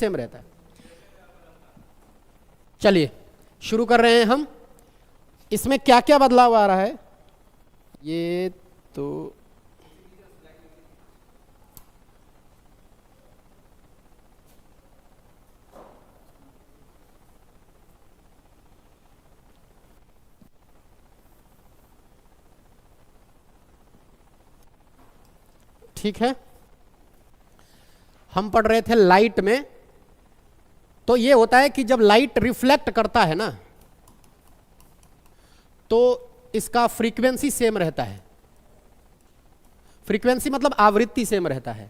Same रहता है। चलिए शुरू कर रहे हैं हम। इसमें क्या क्या बदलाव आ रहा है, ये तो ठीक है। हम पढ़ रहे थे लाइट में, तो ये होता है कि जब लाइट रिफ्लेक्ट करता है ना, तो इसका फ्रीक्वेंसी सेम रहता है। फ्रीक्वेंसी मतलब आवृत्ति सेम रहता है,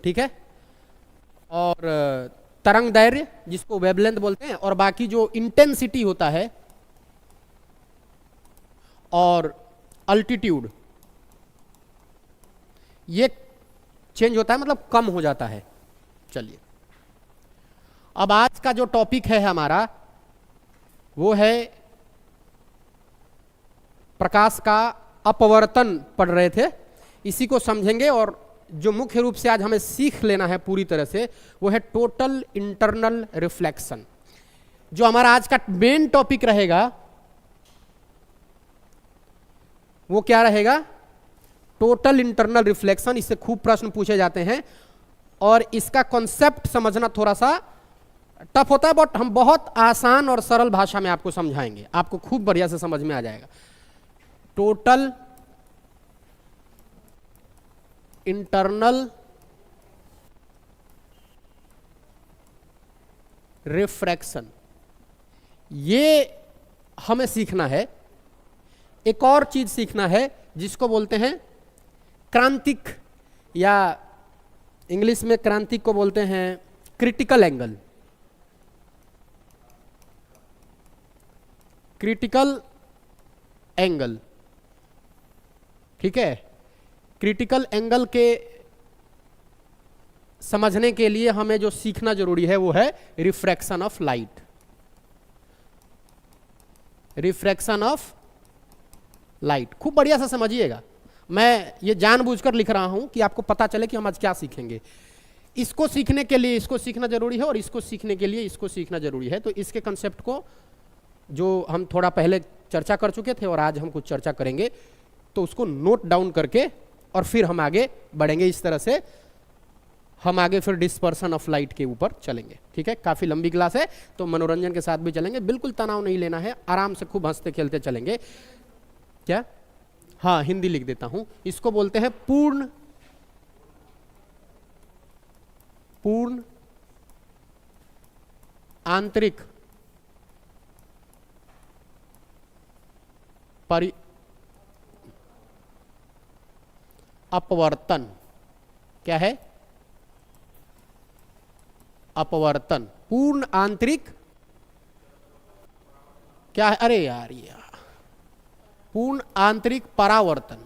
ठीक है। और तरंग दैर्घ्य जिसको वेवलेंथ बोलते हैं, और बाकी जो इंटेंसिटी होता है और अल्टीट्यूड, ये चेंज होता है, मतलब कम हो जाता है। चलिए अब आज का जो टॉपिक है हमारा वो है प्रकाश का अपवर्तन पढ़ रहे थे, इसी को समझेंगे। और जो मुख्य रूप से आज हमें सीख लेना है पूरी तरह से वो है टोटल इंटरनल रिफ्लेक्शन। जो हमारा आज का मेन टॉपिक रहेगा वो क्या रहेगा, टोटल इंटरनल रिफ्लेक्शन। इससे खूब प्रश्न पूछे जाते हैं और इसका कॉन्सेप्ट समझना थोड़ा सा टफ होता है, बट हम बहुत आसान और सरल भाषा में आपको समझाएंगे, आपको खूब बढ़िया से समझ में आ जाएगा। टोटल इंटरनल रिफ्रैक्शन, ये हमें सीखना है। एक और चीज सीखना है जिसको बोलते हैं क्रांतिक, या इंग्लिश में क्रांतिक को बोलते हैं क्रिटिकल एंगल। क्रिटिकल एंगल, ठीक है। क्रिटिकल एंगल के समझने के लिए हमें जो सीखना जरूरी है वो है refraction of light. Refraction of light खूब बढ़िया से समझिएगा। मैं ये जानबूझकर लिख रहा हूं कि आपको पता चले कि हम आज क्या सीखेंगे। इसको सीखने के लिए इसको सीखना जरूरी है, और इसको सीखने के लिए इसको सीखना जरूरी है। तो इसके कंसेप्ट को जो हम थोड़ा पहले चर्चा कर चुके थे और आज हम कुछ चर्चा करेंगे, तो उसको नोट डाउन करके और फिर हम आगे बढ़ेंगे। इस तरह से हम आगे फिर डिस्पर्सन ऑफ लाइट के ऊपर चलेंगे, ठीक है। काफी लंबी क्लास है तो मनोरंजन के साथ भी चलेंगे, बिल्कुल तनाव नहीं लेना है, आराम से खूब हंसते खेलते चलेंगे। क्या, हाँ हिंदी लिख देता हूं। इसको बोलते हैं पूर्ण आंतरिक अपवर्तन। क्या है, अपवर्तन, पूर्ण आंतरिक, क्या है, अरे यार ये पूर्ण आंतरिक परावर्तन।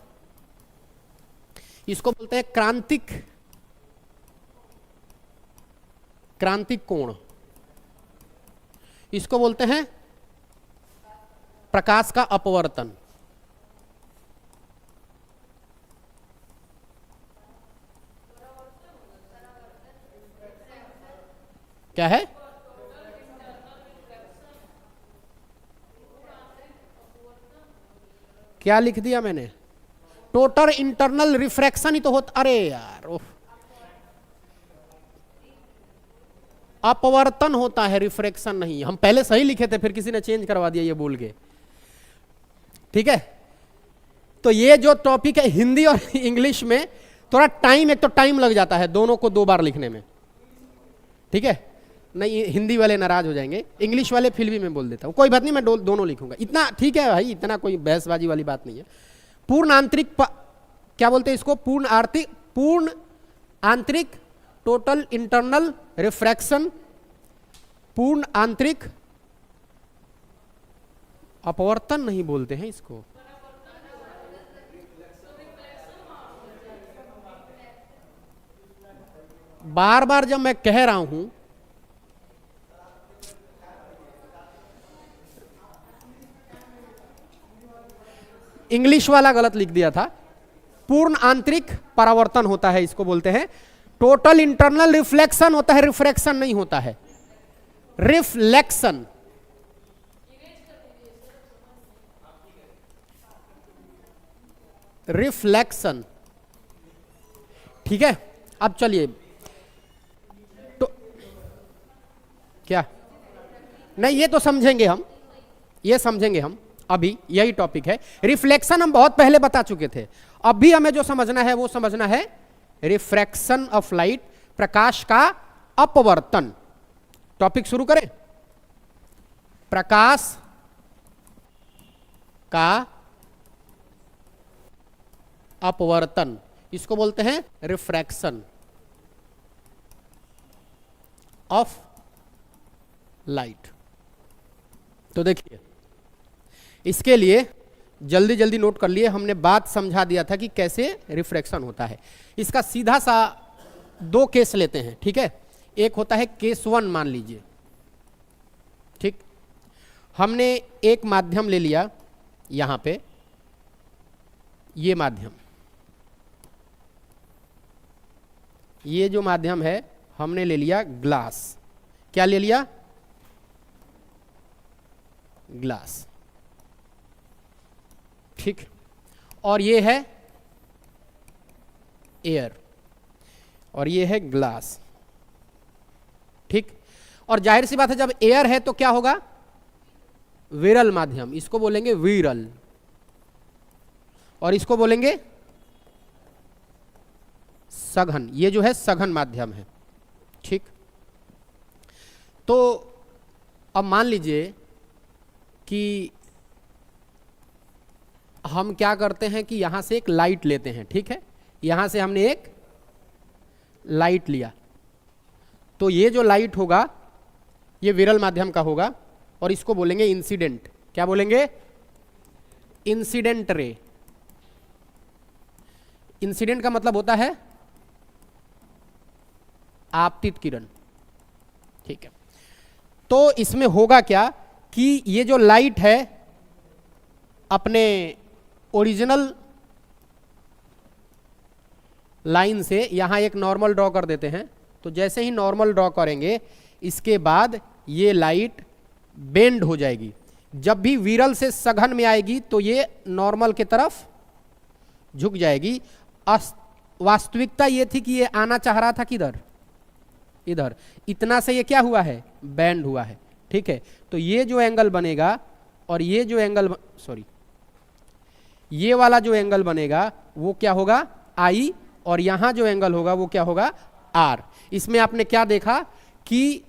इसको बोलते हैं क्रांतिक कोण। इसको बोलते हैं प्रकाश का अपवर्तन। क्या है, क्या लिख दिया मैंने, टोटल इंटरनल रिफ्रैक्शन ही तो होता। अरे यार अपवर्तन होता है, रिफ्रैक्शन नहीं। हम पहले सही लिखे थे, फिर किसी ने चेंज करवा दिया ये बोल के, ठीक है। तो ये जो टॉपिक है हिंदी और इंग्लिश में थोड़ा टाइम, एक तो टाइम लग जाता है दोनों को 2 बार लिखने में, ठीक है। नहीं हिंदी वाले नाराज हो जाएंगे, इंग्लिश वाले फिर भी मैं बोल देता हूं, कोई बात नहीं, मैं दोनों लिखूंगा, इतना ठीक है भाई, इतना कोई बहसबाजी वाली बात नहीं है। पूर्ण आंतरिक क्या बोलते हैं इसको, पूर्ण आंतरिक टोटल इंटरनल रिफ्रैक्शन, पूर्ण आंतरिक अपवर्तन नहीं बोलते हैं इसको, बार बार जब मैं कह रहा हूं इंग्लिश वाला गलत लिख दिया था। पूर्ण आंतरिक परावर्तन होता है, इसको बोलते हैं टोटल इंटरनल रिफ्लेक्शन होता है, रिफ्रैक्शन नहीं होता है, रिफ्लेक्शन। रिफ्लेक्शन, ठीक है। अब चलिए तो क्या, नहीं ये तो समझेंगे हम, ये समझेंगे हम, अभी यही टॉपिक है। रिफ्लेक्शन हम बहुत पहले बता चुके थे, अभी हमें जो समझना है वो समझना है रिफ्रैक्शन ऑफ लाइट, प्रकाश का अपवर्तन। टॉपिक शुरू करें। प्रकाश का अपवर्तन, इसको बोलते हैं रिफ्रैक्शन ऑफ लाइट। तो देखिए, इसके लिए जल्दी जल्दी नोट कर लिए, हमने बात समझा दिया था कि कैसे रिफ्रैक्शन होता है। इसका सीधा सा दो केस लेते हैं, ठीक है। एक होता है केस 1 मान लीजिए, ठीक। हमने एक माध्यम ले लिया, यहां पे ये माध्यम, ये जो माध्यम है हमने ले लिया ग्लास। क्या ले लिया? ग्लास, ठीक। और ये है एयर, और ये है ग्लास, ठीक। और जाहिर सी बात है, जब एयर है तो क्या होगा? विरल माध्यम, इसको बोलेंगे विरल, और इसको बोलेंगे सघन। ये जो है सघन माध्यम है, ठीक। तो अब मान लीजिए कि हम क्या करते हैं कि यहां से एक लाइट लेते हैं, ठीक है। यहां से हमने एक लाइट लिया, तो ये जो लाइट होगा ये विरल माध्यम का होगा, और इसको बोलेंगे इंसिडेंट। क्या बोलेंगे? Incident ray. इंसिडेंट का मतलब होता है आपतित किरण, ठीक है। तो इसमें होगा क्या कि ये जो लाइट है अपने ओरिजिनल लाइन से यहां एक नॉर्मल ड्रॉ कर देते हैं। तो जैसे ही नॉर्मल ड्रॉ करेंगे, इसके बाद ये लाइट बेंड हो जाएगी। जब भी विरल से सघन में आएगी तो ये नॉर्मल की तरफ झुक जाएगी। वास्तविकता ये थी कि ये आना चाह रहा था किधर? इधर। इतना से ये क्या हुआ है? बेंड हुआ है, ठीक है। तो ये जो एंगल बनेगा और ये जो एंगल, सॉरी, ये वाला जो एंगल बनेगा वो क्या होगा? आई, और यहां जो एंगल होगा वो क्या होगा? आर। इसमें आपने क्या देखा कि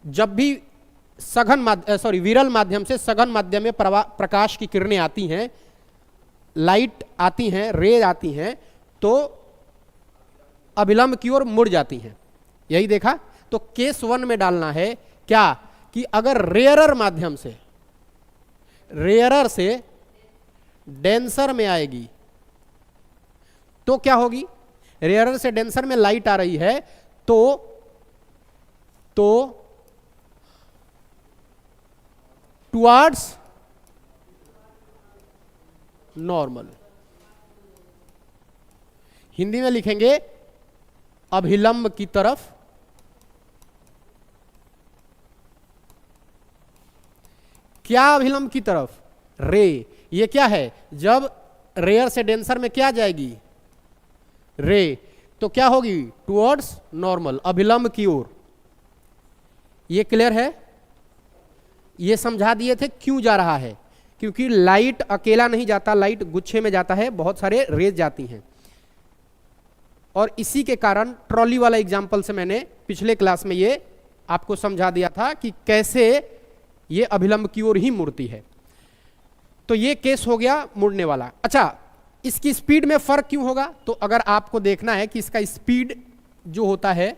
जब भी विरल माध्यम से सघन माध्यम में प्रकाश की किरणें आती हैं, लाइट आती हैं, रे आती हैं, तो अभिलंब की ओर मुड़ जाती हैं। यही देखा। तो केस 1 में डालना है क्या कि अगर रेयरर माध्यम से, रेयरर से डेंसर में आएगी तो क्या होगी? रेयरर से डेंसर में लाइट आ रही है तो टुवर्ड्स नॉर्मल, हिंदी में लिखेंगे अभिलंब की तरफ। क्या अभिलंब की तरफ? रे। ये क्या है? जब रेयर से डेंसर में क्या जाएगी? रे, तो क्या होगी? टुवर्ड्स नॉर्मल, अभिलंब की ओर। ये क्लियर है? ये समझा दिए थे क्यों जा रहा है, क्योंकि लाइट अकेला नहीं जाता, लाइट गुच्छे में जाता है, बहुत सारे रेज जाती हैं। और इसी के कारण ट्रॉली वाला एग्जाम्पल से मैंने पिछले क्लास में ये आपको समझा दिया था कि कैसे ये अभिलंब की ओर ही मुड़ती है। तो ये केस हो गया मुड़ने वाला। अच्छा, इसकी स्पीड में फर्क क्यों होगा? तो अगर आपको देखना है कि इसका स्पीड जो होता है,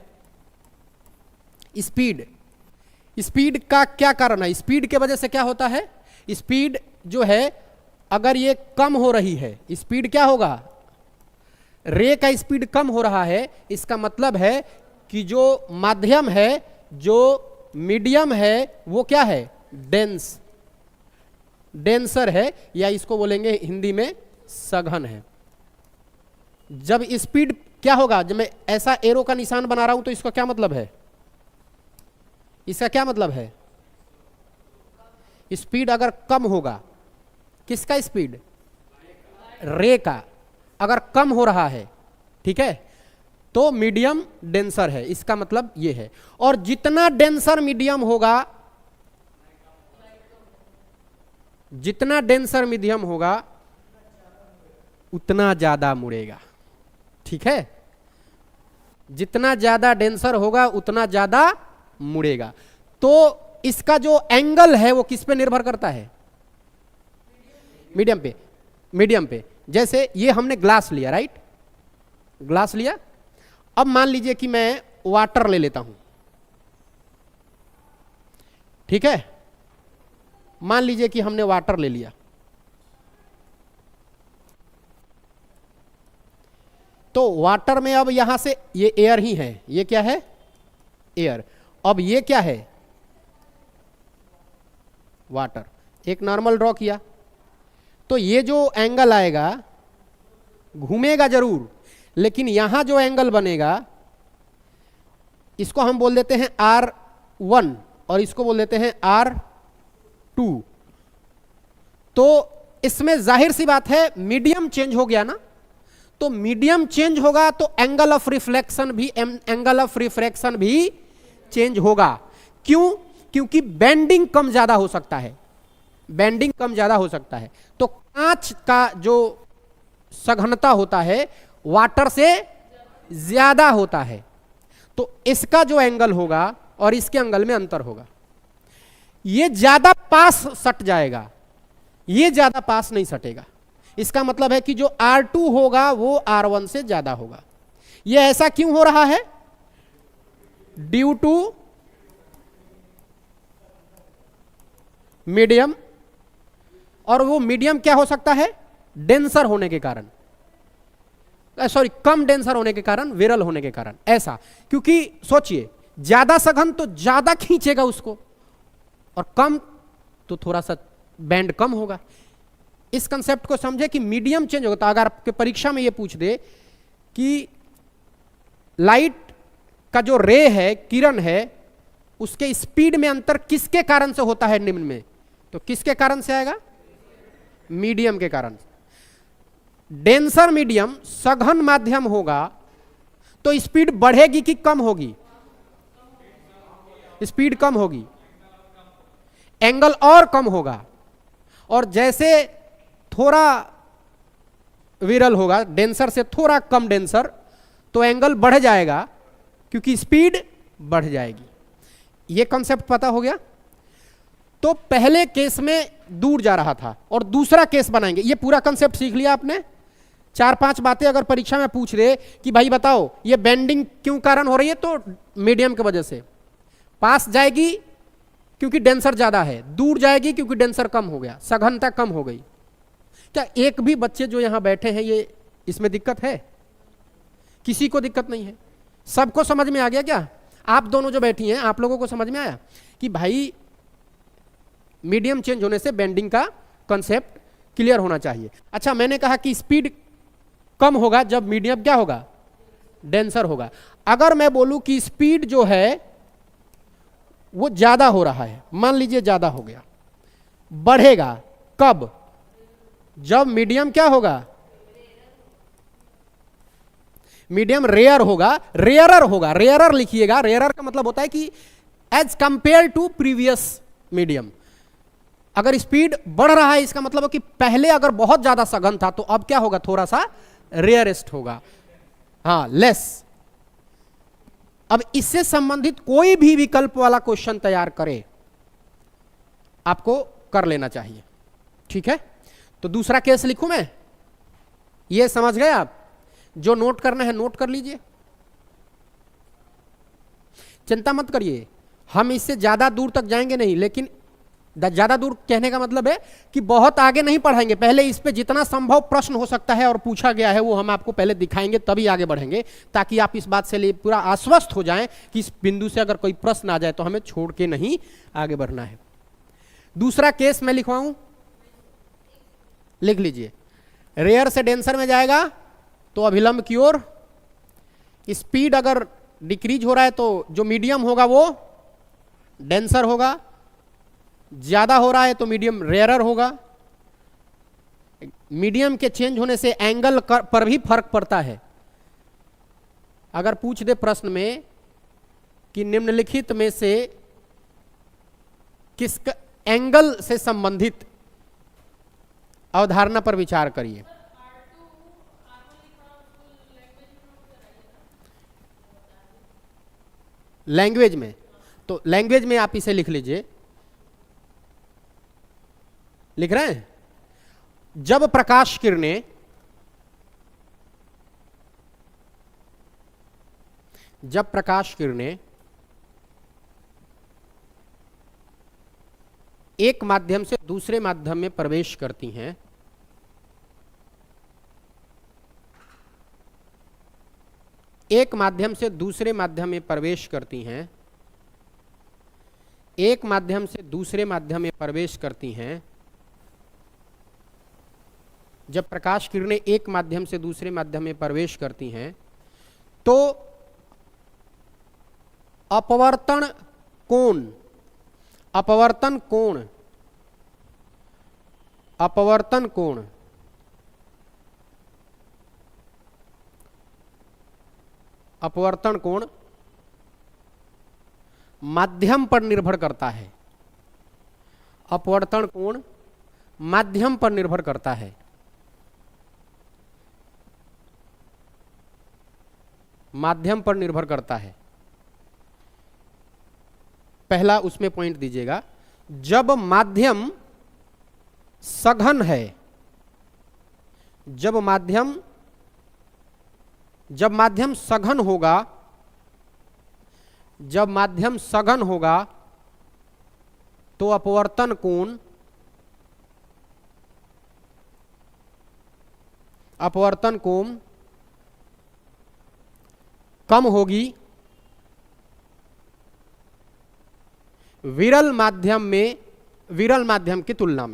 स्पीड का क्या कारण है? स्पीड के वजह से क्या होता है? स्पीड जो है अगर ये कम हो रही है, स्पीड क्या होगा? रे का स्पीड कम हो रहा है, इसका मतलब है कि जो माध्यम है, जो मीडियम है, वो क्या है? डेंसर है, या इसको बोलेंगे हिंदी में सघन है। जब स्पीड क्या होगा जब मैं ऐसा एरो का निशान बना रहा हूं तो इसका क्या मतलब है, इसका क्या मतलब है, स्पीड अगर कम होगा, किसका स्पीड, रे का अगर कम हो रहा है, ठीक है, तो मीडियम डेंसर है, इसका मतलब ये है। और जितना डेंसर मीडियम होगा, जितना डेंसर मीडियम होगा उतना ज्यादा मुड़ेगा, ठीक है, जितना ज्यादा डेंसर होगा उतना ज्यादा मुड़ेगा। तो इसका जो एंगल है वो किस पे निर्भर करता है, मीडियम पे, मीडियम पे। जैसे ये हमने ग्लास लिया, राइट, ग्लास लिया, अब मान लीजिए कि मैं वाटर ले लेता हूं, ठीक है, मान लीजिए कि हमने वाटर ले लिया, तो वाटर में अब यहां से ये एयर ही है, ये क्या है, एयर, अब ये क्या है, वाटर। एक नॉर्मल ड्रॉ किया तो ये जो एंगल आएगा घूमेगा जरूर, लेकिन यहां जो एंगल बनेगा इसको हम बोल देते हैं R1 और इसको बोल देते हैं R2। तो इसमें जाहिर सी बात है मीडियम चेंज हो गया ना, तो मीडियम चेंज होगा तो एंगल ऑफ रिफ्लेक्शन भी, एंगल ऑफ रिफ्रैक्शन भी चेंज होगा। क्यों, क्योंकि बेंडिंग कम ज्यादा हो सकता है, बेंडिंग कम ज्यादा हो सकता है। तो कांच का जो सघनता होता है वाटर से ज्यादा होता है, तो इसका जो एंगल होगा और इसके एंगल में अंतर होगा, ये ज्यादा पास सट जाएगा, ये ज्यादा पास नहीं सटेगा। इसका मतलब है कि जो R2 होगा वो R1 से ज्यादा होगा। ये ऐसा क्यों हो रहा है, ड्यू टू मीडियम, और वो मीडियम क्या हो सकता है, डेंसर होने के कारण, सॉरी कम डेंसर होने के कारण, विरल होने के कारण, ऐसा। क्योंकि सोचिए ज्यादा सघन तो ज्यादा खींचेगा उसको, और कम तो थोड़ा सा बैंड कम होगा। इस कंसेप्ट को समझे कि मीडियम चेंज होता है। अगर आपके परीक्षा में ये पूछ दे कि लाइट का जो रे है, किरण है, उसके स्पीड में अंतर किसके कारण से होता है निम्न में, तो किसके कारण से आएगा, मीडियम के कारण। डेंसर मीडियम सघन माध्यम होगा तो स्पीड बढ़ेगी कि कम होगी, स्पीड कम होगी, एंगल और कम होगा। और जैसे थोड़ा विरल होगा, डेंसर से थोड़ा कम डेंसर, तो एंगल बढ़ जाएगा क्योंकि स्पीड बढ़ जाएगी। ये कॉन्सेप्ट पता हो गया। तो पहले केस में दूर जा रहा था और दूसरा केस बनाएंगे। ये पूरा कॉन्सेप्ट सीख लिया आपने। 4-5 बातें अगर परीक्षा में पूछ रहे कि भाई बताओ ये बेंडिंग क्यों कारण हो रही है, तो मीडियम की वजह से। पास जाएगी क्योंकि डेंसर ज्यादा है, दूर जाएगी क्योंकि डेंसर कम हो गया, सघनता कम हो गई। क्या एक भी बच्चे जो यहां बैठे हैं ये इसमें दिक्कत है, किसी को दिक्कत नहीं है, सबको समझ में आ गया क्या? आप दोनों जो बैठी हैं आप लोगों को समझ में आया कि भाई मीडियम चेंज होने से बेंडिंग का कॉन्सेप्ट क्लियर होना चाहिए। अच्छा, मैंने कहा कि स्पीड कम होगा जब मीडियम क्या होगा, डेंसर होगा। अगर मैं बोलूं कि स्पीड जो है वो ज्यादा हो रहा है, मान लीजिए ज्यादा हो गया, बढ़ेगा कब, जब मीडियम क्या होगा, मीडियम रेयर होगा, रेयरर होगा, रेयरर लिखिएगा। रेयरर का मतलब होता है कि as compared to previous medium. अगर स्पीड बढ़ रहा है इसका मतलब है कि पहले अगर बहुत ज्यादा सघन था तो अब क्या होगा, थोड़ा सा रेयरेस्ट होगा, हाँ लेस। अब इससे संबंधित कोई भी विकल्प वाला क्वेश्चन तैयार करे आपको कर लेना चाहिए, ठीक है। तो दूसरा केस लिखूं मैं, ये समझ गए आप? जो नोट करना है नोट कर लीजिए, चिंता मत करिए, हम इससे ज्यादा दूर तक जाएंगे नहीं। लेकिन ज्यादा दूर कहने का मतलब है कि बहुत आगे नहीं पढ़ाएंगे, पहले इस पे जितना संभव प्रश्न हो सकता है और पूछा गया है वो हम आपको पहले दिखाएंगे, तभी आगे बढ़ेंगे, ताकि आप इस बात से लिए पूरा आश्वस्त हो जाएं कि इस बिंदु से अगर कोई प्रश्न आ जाए तो हमें छोड़ के नहीं आगे बढ़ना है। दूसरा केस मैं लिखवाऊं, लिख लीजिए। रेयर से डेंसर में जाएगा तो अभिलंब की ओर स्पीड अगर डिक्रीज हो रहा है तो जो मीडियम होगा वो डेंसर होगा, ज्यादा हो रहा है तो मीडियम रेयरर होगा। मीडियम के चेंज होने से एंगल पर भी फर्क पड़ता है। अगर पूछ दे प्रश्न में कि निम्नलिखित में से किस एंगल से संबंधित अवधारणा पर विचार करिए। लैंग्वेज में, तो लैंग्वेज में आप इसे लिख लीजिए। लिख रहे हैं? जब प्रकाश किरणें एक माध्यम से दूसरे माध्यम में प्रवेश करती हैं, एक माध्यम से दूसरे माध्यम में प्रवेश करती हैं, एक माध्यम से दूसरे माध्यम में प्रवेश करती हैं। जब प्रकाश किरणें एक माध्यम से दूसरे माध्यम में प्रवेश करती हैं तो अपवर्तन कोण माध्यम पर निर्भर करता है। अपवर्तन कोण माध्यम पर निर्भर करता है। माध्यम पर निर्भर करता है। पहला उसमें पॉइंट दीजिएगा, जब माध्यम सघन है, जब माध्यम सघन होगा तो अपवर्तन कोण कम होगी विरल माध्यम की तुलना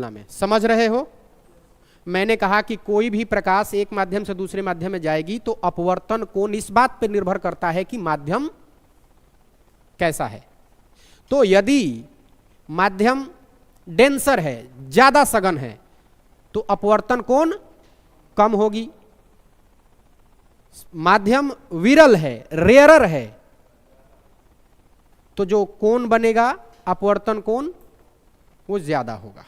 में। समझ रहे हो? मैंने कहा कि कोई भी प्रकाश एक माध्यम से दूसरे माध्यम में जाएगी तो अपवर्तन कोण इस बात पर निर्भर करता है कि माध्यम कैसा है। तो यदि माध्यम डेंसर है, ज्यादा सघन है, तो अपवर्तन कोण कम होगी। माध्यम विरल है, रेयरर है, तो जो कोण बनेगा अपवर्तन कोण वो ज्यादा होगा।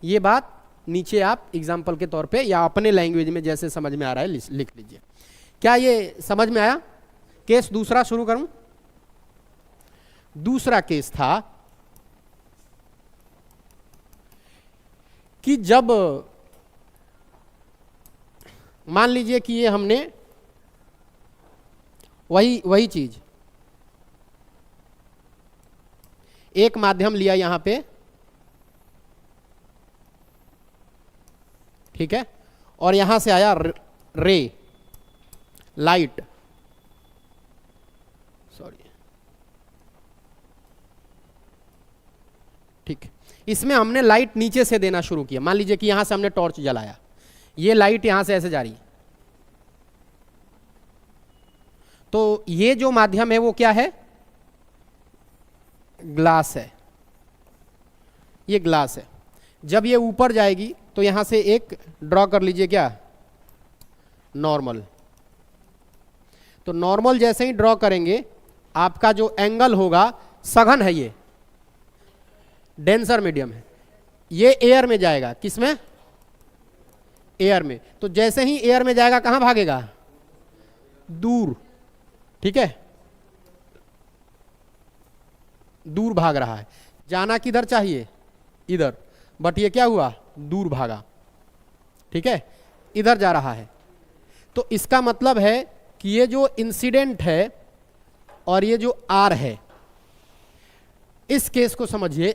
ये बात नीचे आप एग्जाम्पल के तौर पे या अपने लैंग्वेज में जैसे समझ में आ रहा है लिख लीजिए। क्या ये समझ में आया? केस दूसरा शुरू करूं। दूसरा केस था कि जब मान लीजिए कि ये हमने वही चीज एक माध्यम लिया यहां पे, ठीक है, और यहां से आया रे, लाइट, सॉरी, ठीक है। इसमें हमने लाइट नीचे से देना शुरू किया। मान लीजिए कि यहां से हमने टॉर्च जलाया, ये लाइट यहां से ऐसे जा रही है, तो ये जो माध्यम है वो क्या है? ग्लास है। ये ग्लास है। जब ये ऊपर जाएगी तो यहां से एक ड्रॉ कर लीजिए, क्या? नॉर्मल। तो नॉर्मल जैसे ही ड्रॉ करेंगे आपका जो एंगल होगा, सघन है, ये डेंसर मीडियम है, ये एयर में जाएगा। किसमें? एयर में। तो जैसे ही एयर में जाएगा कहां भागेगा? दूर, ठीक है, दूर भाग रहा है। जाना किधर चाहिए? इधर, बट ये क्या हुआ? दूर भागा, ठीक है, इधर जा रहा है। तो इसका मतलब है कि ये जो इंसिडेंट है और ये जो आर है, इस केस को समझिए।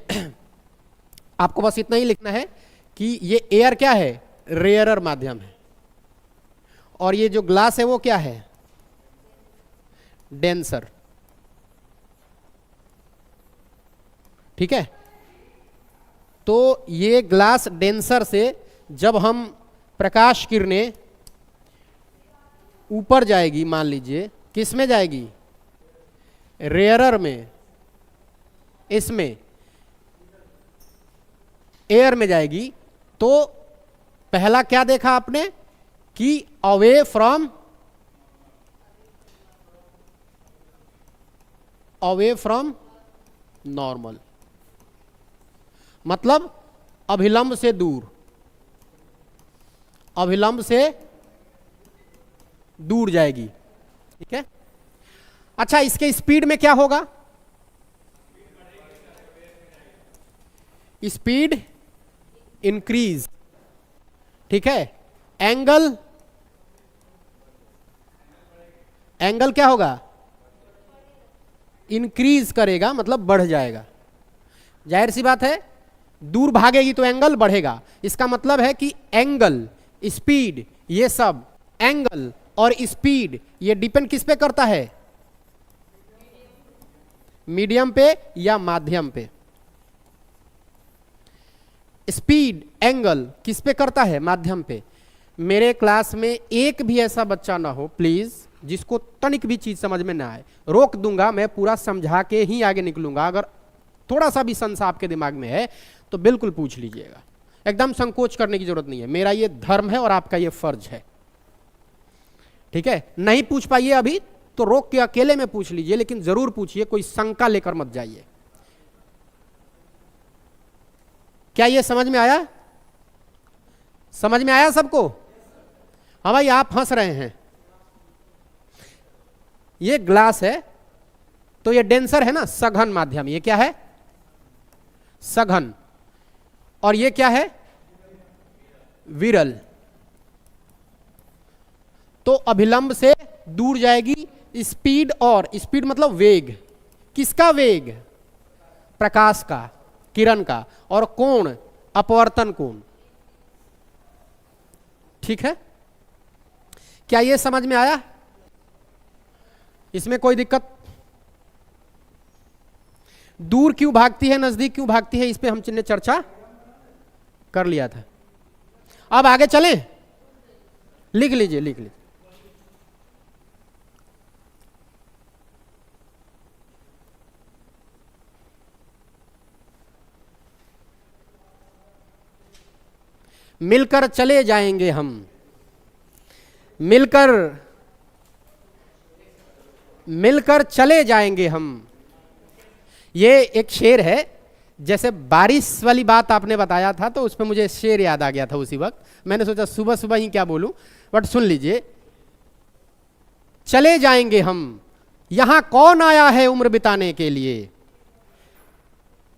आपको बस इतना ही लिखना है कि ये एयर क्या है? रेयरर माध्यम है, और ये जो ग्लास है वो क्या है? डेंसर। ठीक है। तो ये ग्लास डेंसर से जब हम प्रकाश किरणें ऊपर जाएगी, मान लीजिए किस में जाएगी, रेयरर में, इसमें एयर में जाएगी, तो पहला क्या देखा आपने कि अवे फ्रॉम नॉर्मल, मतलब अभिलंब से दूर, अभिलंब से दूर जाएगी। ठीक है। अच्छा, इसके स्पीड में क्या होगा, स्पीड इंक्रीज। ठीक है। एंगल, एंगल क्या होगा, इंक्रीज करेगा, मतलब बढ़ जाएगा। जाहिर सी बात है, दूर भागेगी तो एंगल बढ़ेगा। इसका मतलब है कि एंगल, स्पीड, ये सब एंगल और स्पीड ये डिपेंड किस पे करता है, मीडियम पे या माध्यम पे। स्पीड, एंगल किस पे करता है, माध्यम पे। मेरे क्लास में एक भी ऐसा बच्चा ना हो प्लीज जिसको तनिक भी चीज समझ में ना आए, रोक दूंगा, मैं पूरा समझा के ही आगे निकलूंगा। अगर थोड़ा सा भी संशय आपके दिमाग में है तो बिल्कुल पूछ लीजिएगा, एकदम संकोच करने की जरूरत नहीं है। मेरा ये धर्म है और आपका ये फर्ज है। ठीक है। नहीं पूछ पाइए अभी तो रोक के अकेले में पूछ लीजिए, लेकिन जरूर पूछिए, कोई शंका लेकर मत जाइए। क्या ये समझ में आया, समझ में आया सबको? हाँ भाई, आप हंस रहे हैं। ये ग्लास है तो ये डेंसर है ना, सघन माध्यम। ये क्या है, सघन। और ये क्या है, विरल। तो अभिलंब से दूर जाएगी, स्पीड, और स्पीड मतलब वेग। किसका वेग, प्रकाश का, किरण का। और कोण, अपवर्तन कोण। ठीक है। क्या ये समझ में आया, इसमें कोई दिक्कत? दूर क्यों भागती है, नजदीक क्यों भागती है, इस पे हमने चर्चा कर लिया था। अब आगे चलें, लिख लीजिए, लिख लीजिए। मिलकर चले जाएंगे हम, मिलकर चले जाएंगे हम। ये एक शेर है। जैसे बारिश वाली बात आपने बताया था तो उस पर मुझे शेर याद आ गया था उसी वक्त। मैंने सोचा सुबह सुबह ही क्या बोलूं, बट सुन लीजिए। चले जाएंगे हम, यहां कौन आया है उम्र बिताने के लिए।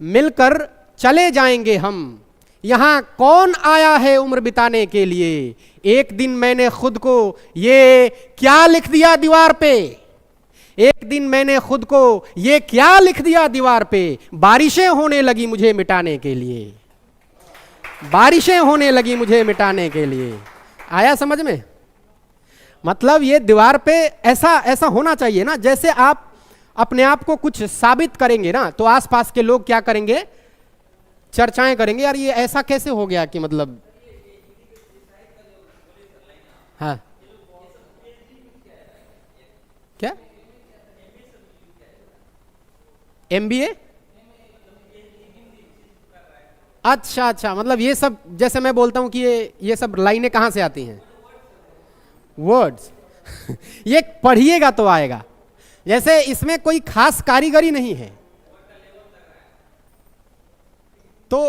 मिलकर चले जाएंगे हम, यहां कौन आया है उम्र बिताने के लिए। एक दिन मैंने खुद को ये क्या लिख दिया दीवार पे, एक दिन मैंने खुद को ये क्या लिख दिया दीवार पे। बारिशें होने लगी मुझे मिटाने के लिए, बारिशें होने लगी मुझे मिटाने के लिए। आया समझ में? मतलब ये दीवार पे ऐसा ऐसा होना चाहिए ना, जैसे आप अपने आप को कुछ साबित करेंगे ना तो आसपास के लोग क्या करेंगे, चर्चाएं करेंगे, यार ये ऐसा कैसे हो गया कि मतलब। हाँ, क्या MBA? अच्छा अच्छा, मतलब ये सब जैसे मैं बोलता हूं कि ये सब लाइनें कहां से आती हैं, वर्ड्स। ये पढ़िएगा तो आएगा। जैसे इसमें कोई खास कारीगरी नहीं है। तो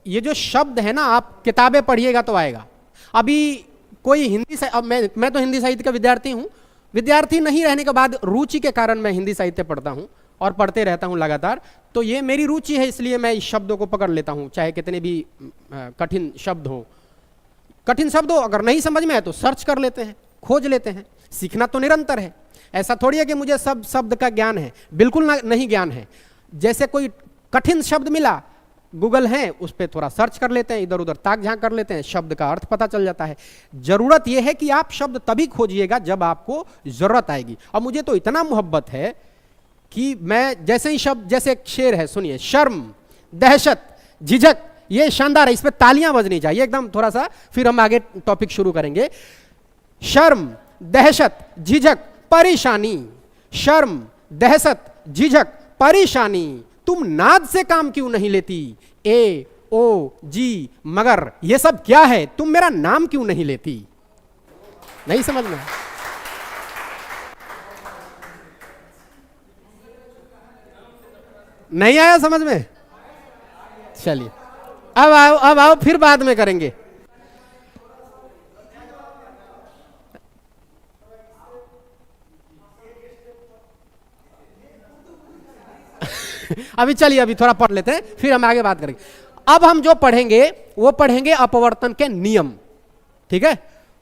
ये जो शब्द है ना, आप किताबें पढ़िएगा तो आएगा। अभी कोई हिंदी से, अब मैं तो हिंदी साहित्य का विद्यार्थी हूं। विद्यार्थी नहीं रहने के बाद रुचि के कारण मैं हिंदी साहित्य पढ़ता हूं और पढ़ते रहता हूं लगातार। तो ये मेरी रुचि है, इसलिए मैं इस शब्दों को पकड़ लेता हूं, चाहे कितने भी कठिन शब्द हो। कठिन शब्द हो, अगर नहीं समझ में आए तो सर्च कर लेते हैं, खोज लेते हैं। सीखना तो निरंतर है। ऐसा थोड़ी है कि मुझे सब शब्द का ज्ञान है, बिल्कुल नहीं ज्ञान है। जैसे कोई कठिन शब्द मिला, गूगल है, उस पर थोड़ा सर्च कर लेते हैं, इधर उधर ताक झांक कर लेते हैं, शब्द का अर्थ पता चल जाता है। जरूरत यह है कि आप शब्द तभी खोजिएगा जब आपको जरूरत आएगी। और मुझे तो इतना मोहब्बत है कि मैं जैसे ही शब्द, जैसे एक शेर है सुनिए, शर्म दहशत, झिझक, ये शानदार है, इस पे तालियां बजनी चाहिए एकदम थोड़ा सा, फिर हम आगे टॉपिक शुरू करेंगे। शर्म, दहशत, झिझक, परेशानी। शर्म, दहशत, झिझक, परेशानी। तुम नाद से काम क्यों नहीं लेती? ए ओ जी मगर, ये सब क्या है? तुम मेरा नाम क्यों नहीं लेती? नहीं समझ में? नहीं आया समझ में? चलिए अब आओ, अब आओ, फिर बाद में करेंगे। अभी चलिए, अभी थोड़ा पढ़ लेते हैं, फिर हम आगे बात करेंगे। अब हम जो पढ़ेंगे वो पढ़ेंगे अपवर्तन के नियम, ठीक है?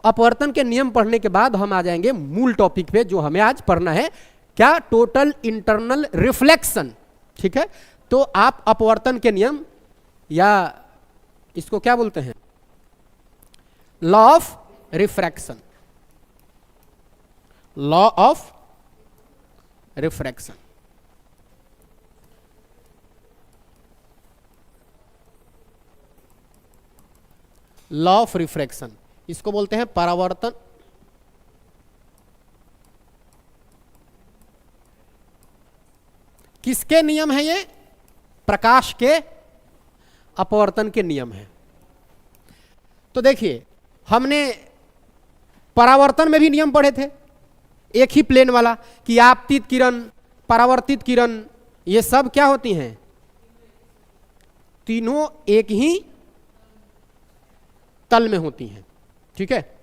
अपवर्तन के नियम पढ़ने के बाद हम आ जाएंगे मूल टॉपिक पे, जो हमें आज पढ़ना है, क्या? टोटल इंटरनल रिफ्लेक्शन, ठीक है? तो आप अपवर्तन के नियम, या इसको क्या बोलते हैं? Law of refraction, law of refraction. Law of refraction, इसको बोलते हैं परावर्तन, किसके नियम है ये? प्रकाश के अपवर्तन के नियम है। तो देखिए, हमने परावर्तन में भी नियम पढ़े थे, एक ही प्लेन वाला, कि आपतित किरण, परावर्तित किरण, ये सब क्या होती हैं? तीनों एक ही तल में होती हैं, ठीक है?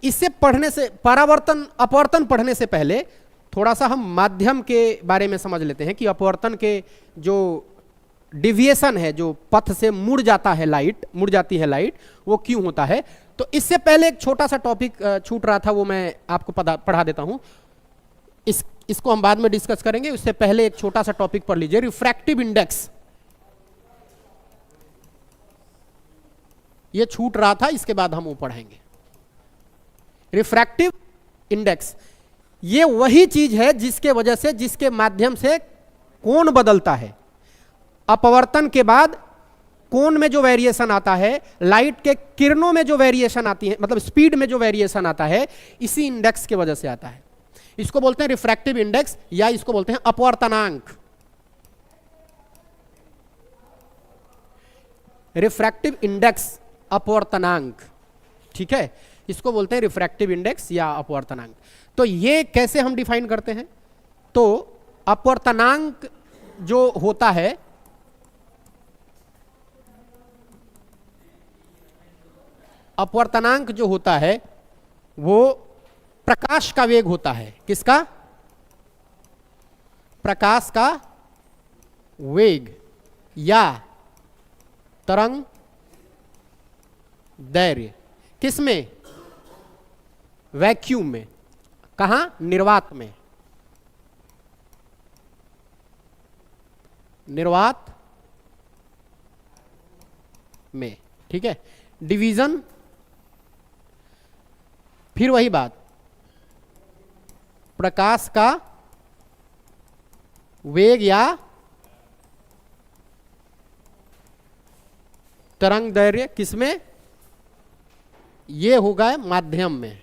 इससे पढ़ने से, परावर्तन अपवर्तन पढ़ने से पहले थोड़ा सा हम माध्यम के बारे में समझ लेते हैं कि अपवर्तन के जो डिविएशन है, जो पथ से मुड़ जाता है लाइट, मुड़ जाती है लाइट, वो क्यों होता है। तो इससे पहले एक छोटा सा टॉपिक छूट रहा था, वो मैं आपको पढ़ा देता हूं। इसको हम बाद में डिस्कस करेंगे, उससे पहले एक छोटा सा टॉपिक पढ़ लीजिए, रिफ्रैक्टिव इंडेक्स। ये छूट रहा था, इसके बाद हम वो पढ़ेंगे। रिफ्रैक्टिव इंडेक्स ये वही चीज है जिसके वजह से, जिसके माध्यम से कोण बदलता है। अपवर्तन के बाद कोण में जो वेरिएशन आता है, लाइट के किरणों में जो वेरिएशन आती है, मतलब स्पीड में जो वेरिएशन आता है, इसी इंडेक्स की वजह से आता है। इसको बोलते हैं रिफ्रैक्टिव इंडेक्स, या इसको बोलते हैं अपवर्तनांक। रिफ्रैक्टिव इंडेक्स, अपवर्तनांक, ठीक है? इसको बोलते हैं रिफ्रैक्टिव इंडेक्स या अपवर्तनांक। तो ये कैसे हम डिफाइन करते हैं? तो अपवर्तनांक जो होता है, अपवर्तनांक जो होता है वो प्रकाश का वेग होता है। किसका? प्रकाश का वेग या तरंग दैर्घ्य। किसमें? वैक्यूम में। कहां? निर्वात में। निर्वात में, ठीक है? डिवीजन, फिर वही बात, प्रकाश का वेग या तरंग दैर्घ्य किसमें? ये होगा माध्यम में।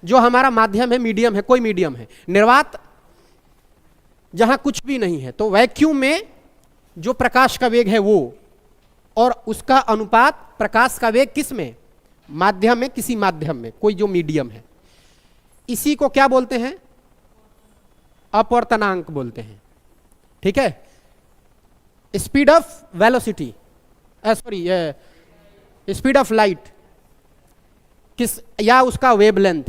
जो हमारा माध्यम है, मीडियम है, कोई मीडियम है, निर्वात जहां कुछ भी नहीं है, तो वैक्यूम में जो प्रकाश का वेग है वो, और उसका अनुपात प्रकाश का वेग किस में? माध्यम में, किसी माध्यम में, कोई जो मीडियम है। इसी को क्या बोलते हैं? अपवर्तनांक बोलते हैं, ठीक है? Speed of velocity, sorry, speed of light किस, या उसका वेवलेंथ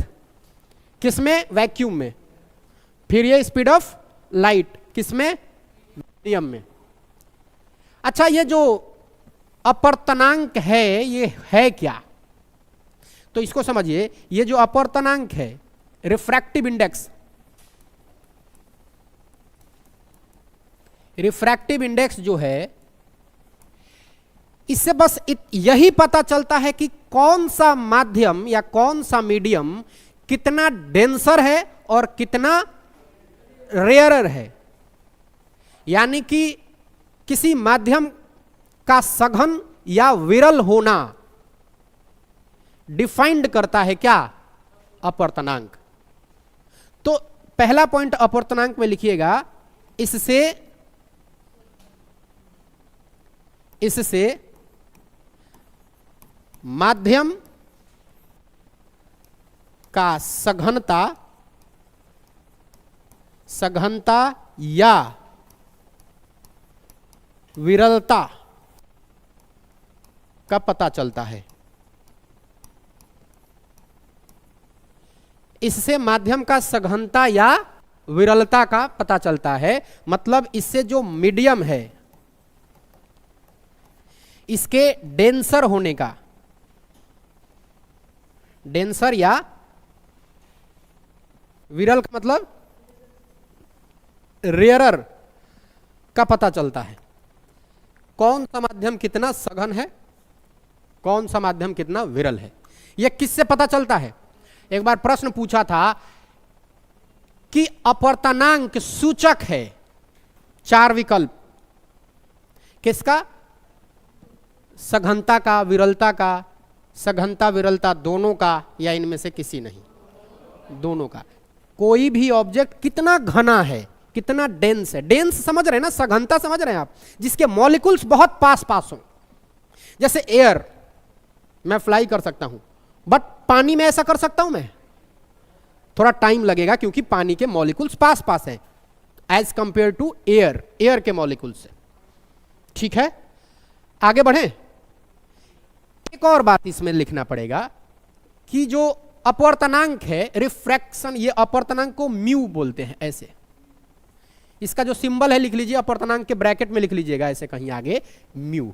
किसमें? वैक्यूम में। फिर ये स्पीड ऑफ लाइट किसमें? मीडियम में। अच्छा, ये जो अपवर्तनांक है ये है क्या? तो इसको समझिए, ये जो अपवर्तनांक है, रिफ्रैक्टिव इंडेक्स, रिफ्रैक्टिव इंडेक्स जो है, इससे बस यही पता चलता है कि कौन सा माध्यम या कौन सा मीडियम कितना डेंसर है और कितना रेयरर है, यानी कि किसी माध्यम का सघन या विरल होना डिफाइंड करता है क्या? अपवर्तनांक। तो पहला पॉइंट अपवर्तनांक में लिखिएगा, इससे माध्यम का सघनता या विरलता का पता चलता है। इससे माध्यम का सघनता या विरलता का पता चलता है, मतलब इससे जो मीडियम है इसके डेंसर होने का, डेंसर या विरल का मतलब रेयरर का पता चलता है। कौन सा माध्यम कितना सघन है, कौन सा माध्यम कितना विरल है, यह किससे पता चलता है? एक बार प्रश्न पूछा था कि अपवर्तनांक सूचक है 4 विकल्प, किसका? सघनता का, विरलता का, सघनता विरलता दोनों का, या इनमें से किसी नहीं, दोनों का। कोई भी ऑब्जेक्ट कितना घना है, कितना डेंस है, डेंस समझ रहे हैं ना, सघनता समझ रहे हैं आप, जिसके मॉलिक्यूल्स बहुत पास पास हो। जैसे एयर, मैं फ्लाई कर सकता हूं, बट पानी में ऐसा कर सकता हूं मैं? थोड़ा टाइम लगेगा क्योंकि पानी के मॉलिक्यूल्स पास पास हैं as compared to air, air के मॉलिक्यूल्स से। ठीक है, आगे बढ़ें। एक और बात इसमें लिखना पड़ेगा कि जो अपवर्तनांक है, रिफ्रैक्शन, ये अपवर्तनांक को म्यू बोलते हैं। ऐसे इसका जो सिंबल है लिख लीजिए, अपवर्तनांक के ब्रैकेट में लिख लीजिएगा ऐसे कहीं आगे, म्यू।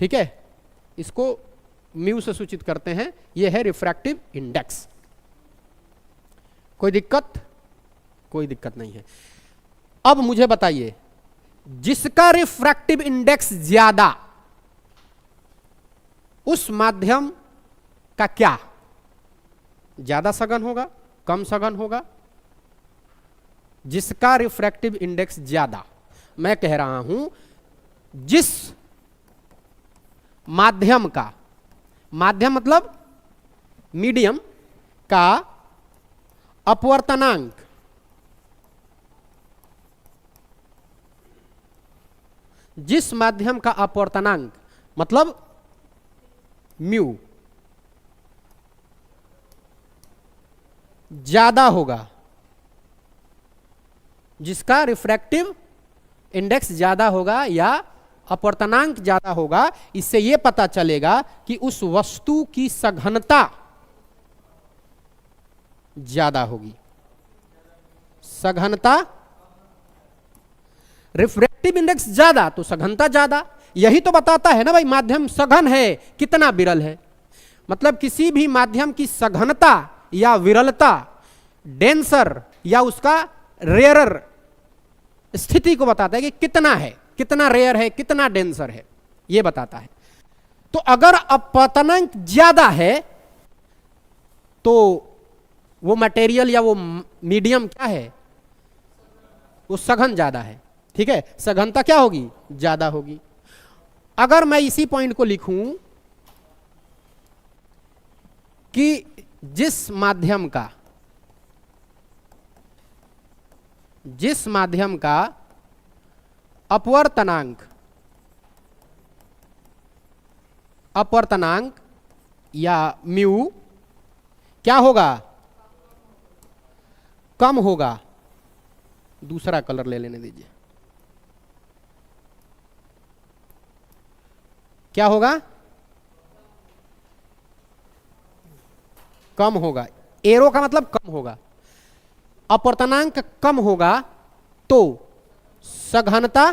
ठीक है, इसको म्यू से सूचित करते हैं। यह है रिफ्रैक्टिव इंडेक्स। कोई दिक्कत? कोई दिक्कत नहीं है। अब मुझे बताइए, जिसका रिफ्रैक्टिव इंडेक्स ज्यादा, उस माध्यम का क्या ज्यादा सघन होगा, कम सघन होगा? जिसका रिफ्रैक्टिव इंडेक्स ज्यादा, मैं कह रहा हूं जिस माध्यम का, माध्यम मतलब मीडियम का अपवर्तनांक जिस माध्यम का अपवर्तनांक मतलब म्यू ज्यादा होगा, जिसका रिफ्रैक्टिव इंडेक्स ज्यादा होगा या अपवर्तनांक ज्यादा होगा, इससे यह पता चलेगा कि उस वस्तु की सघनता ज्यादा होगी। सघनता, रिफ्रैक्टिव इंडेक्स ज्यादा तो सघनता ज्यादा। यही तो बताता है ना भाई, माध्यम सघन है कितना विरल है। मतलब किसी भी माध्यम की सघनता या विरलता डेंसर या उसका रेयरर स्थिति को बताता है कि कितना है, कितना रेयर है, कितना डेंसर है, यह बताता है। तो अगर अपवर्तनांक ज्यादा है तो वो मटेरियल या वो मीडियम क्या है, वो सघन ज्यादा है। ठीक है, सघनता क्या होगी? ज्यादा होगी। अगर मैं इसी पॉइंट को लिखूं कि जिस माध्यम का अपवर्तनांक या म्यू क्या होगा? कम होगा। दूसरा कलर ले लेने दीजिए। क्या होगा? कम होगा। एरो का मतलब कम होगा। अपवर्तनांक कम होगा तो सघनता